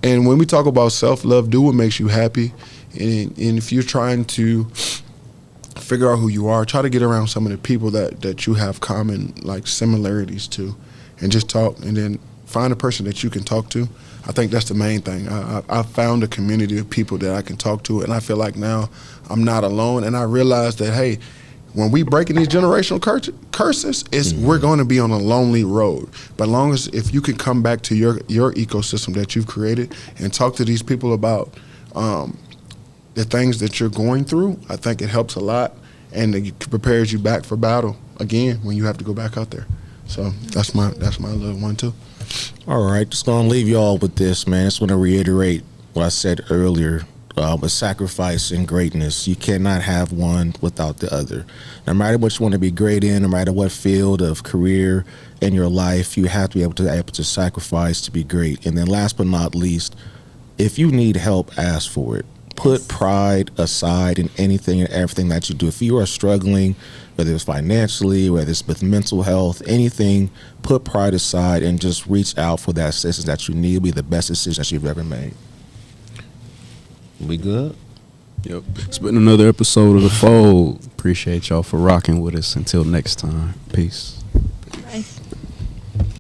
And when we talk about self-love, do what makes you happy. And if you're trying to figure out who you are, try to get around some of the people that you have common, like, similarities to, and just talk. And then find a person that you can talk to. I think that's the main thing. I found a community of people that I can talk to, and I feel like now I'm not alone. And I realized that, hey, when we breaking these generational curses, we're going to be on a lonely road. But long as if you can come back to your ecosystem that you've created and talk to these people about the things that you're going through, I think it helps a lot, and it prepares you back for battle again when you have to go back out there. So that's my little one too. All right, just going to leave y'all with this, man. Just want to reiterate what I said earlier. With sacrifice and greatness, you cannot have one without the other. No matter what you want to be great in, no matter what field of career in your life, you have to be able to sacrifice to be great. And then last but not least, if you need help, ask for it. Put pride aside in anything and everything that you do. If you are struggling, whether it's financially, whether it's with mental health, anything, put pride aside and just reach out for that assistance that you need. It'll be the best decision that you've ever made. We good? Yep. It's been another episode of The Fold. Appreciate y'all for rocking with us. Until next time. Peace.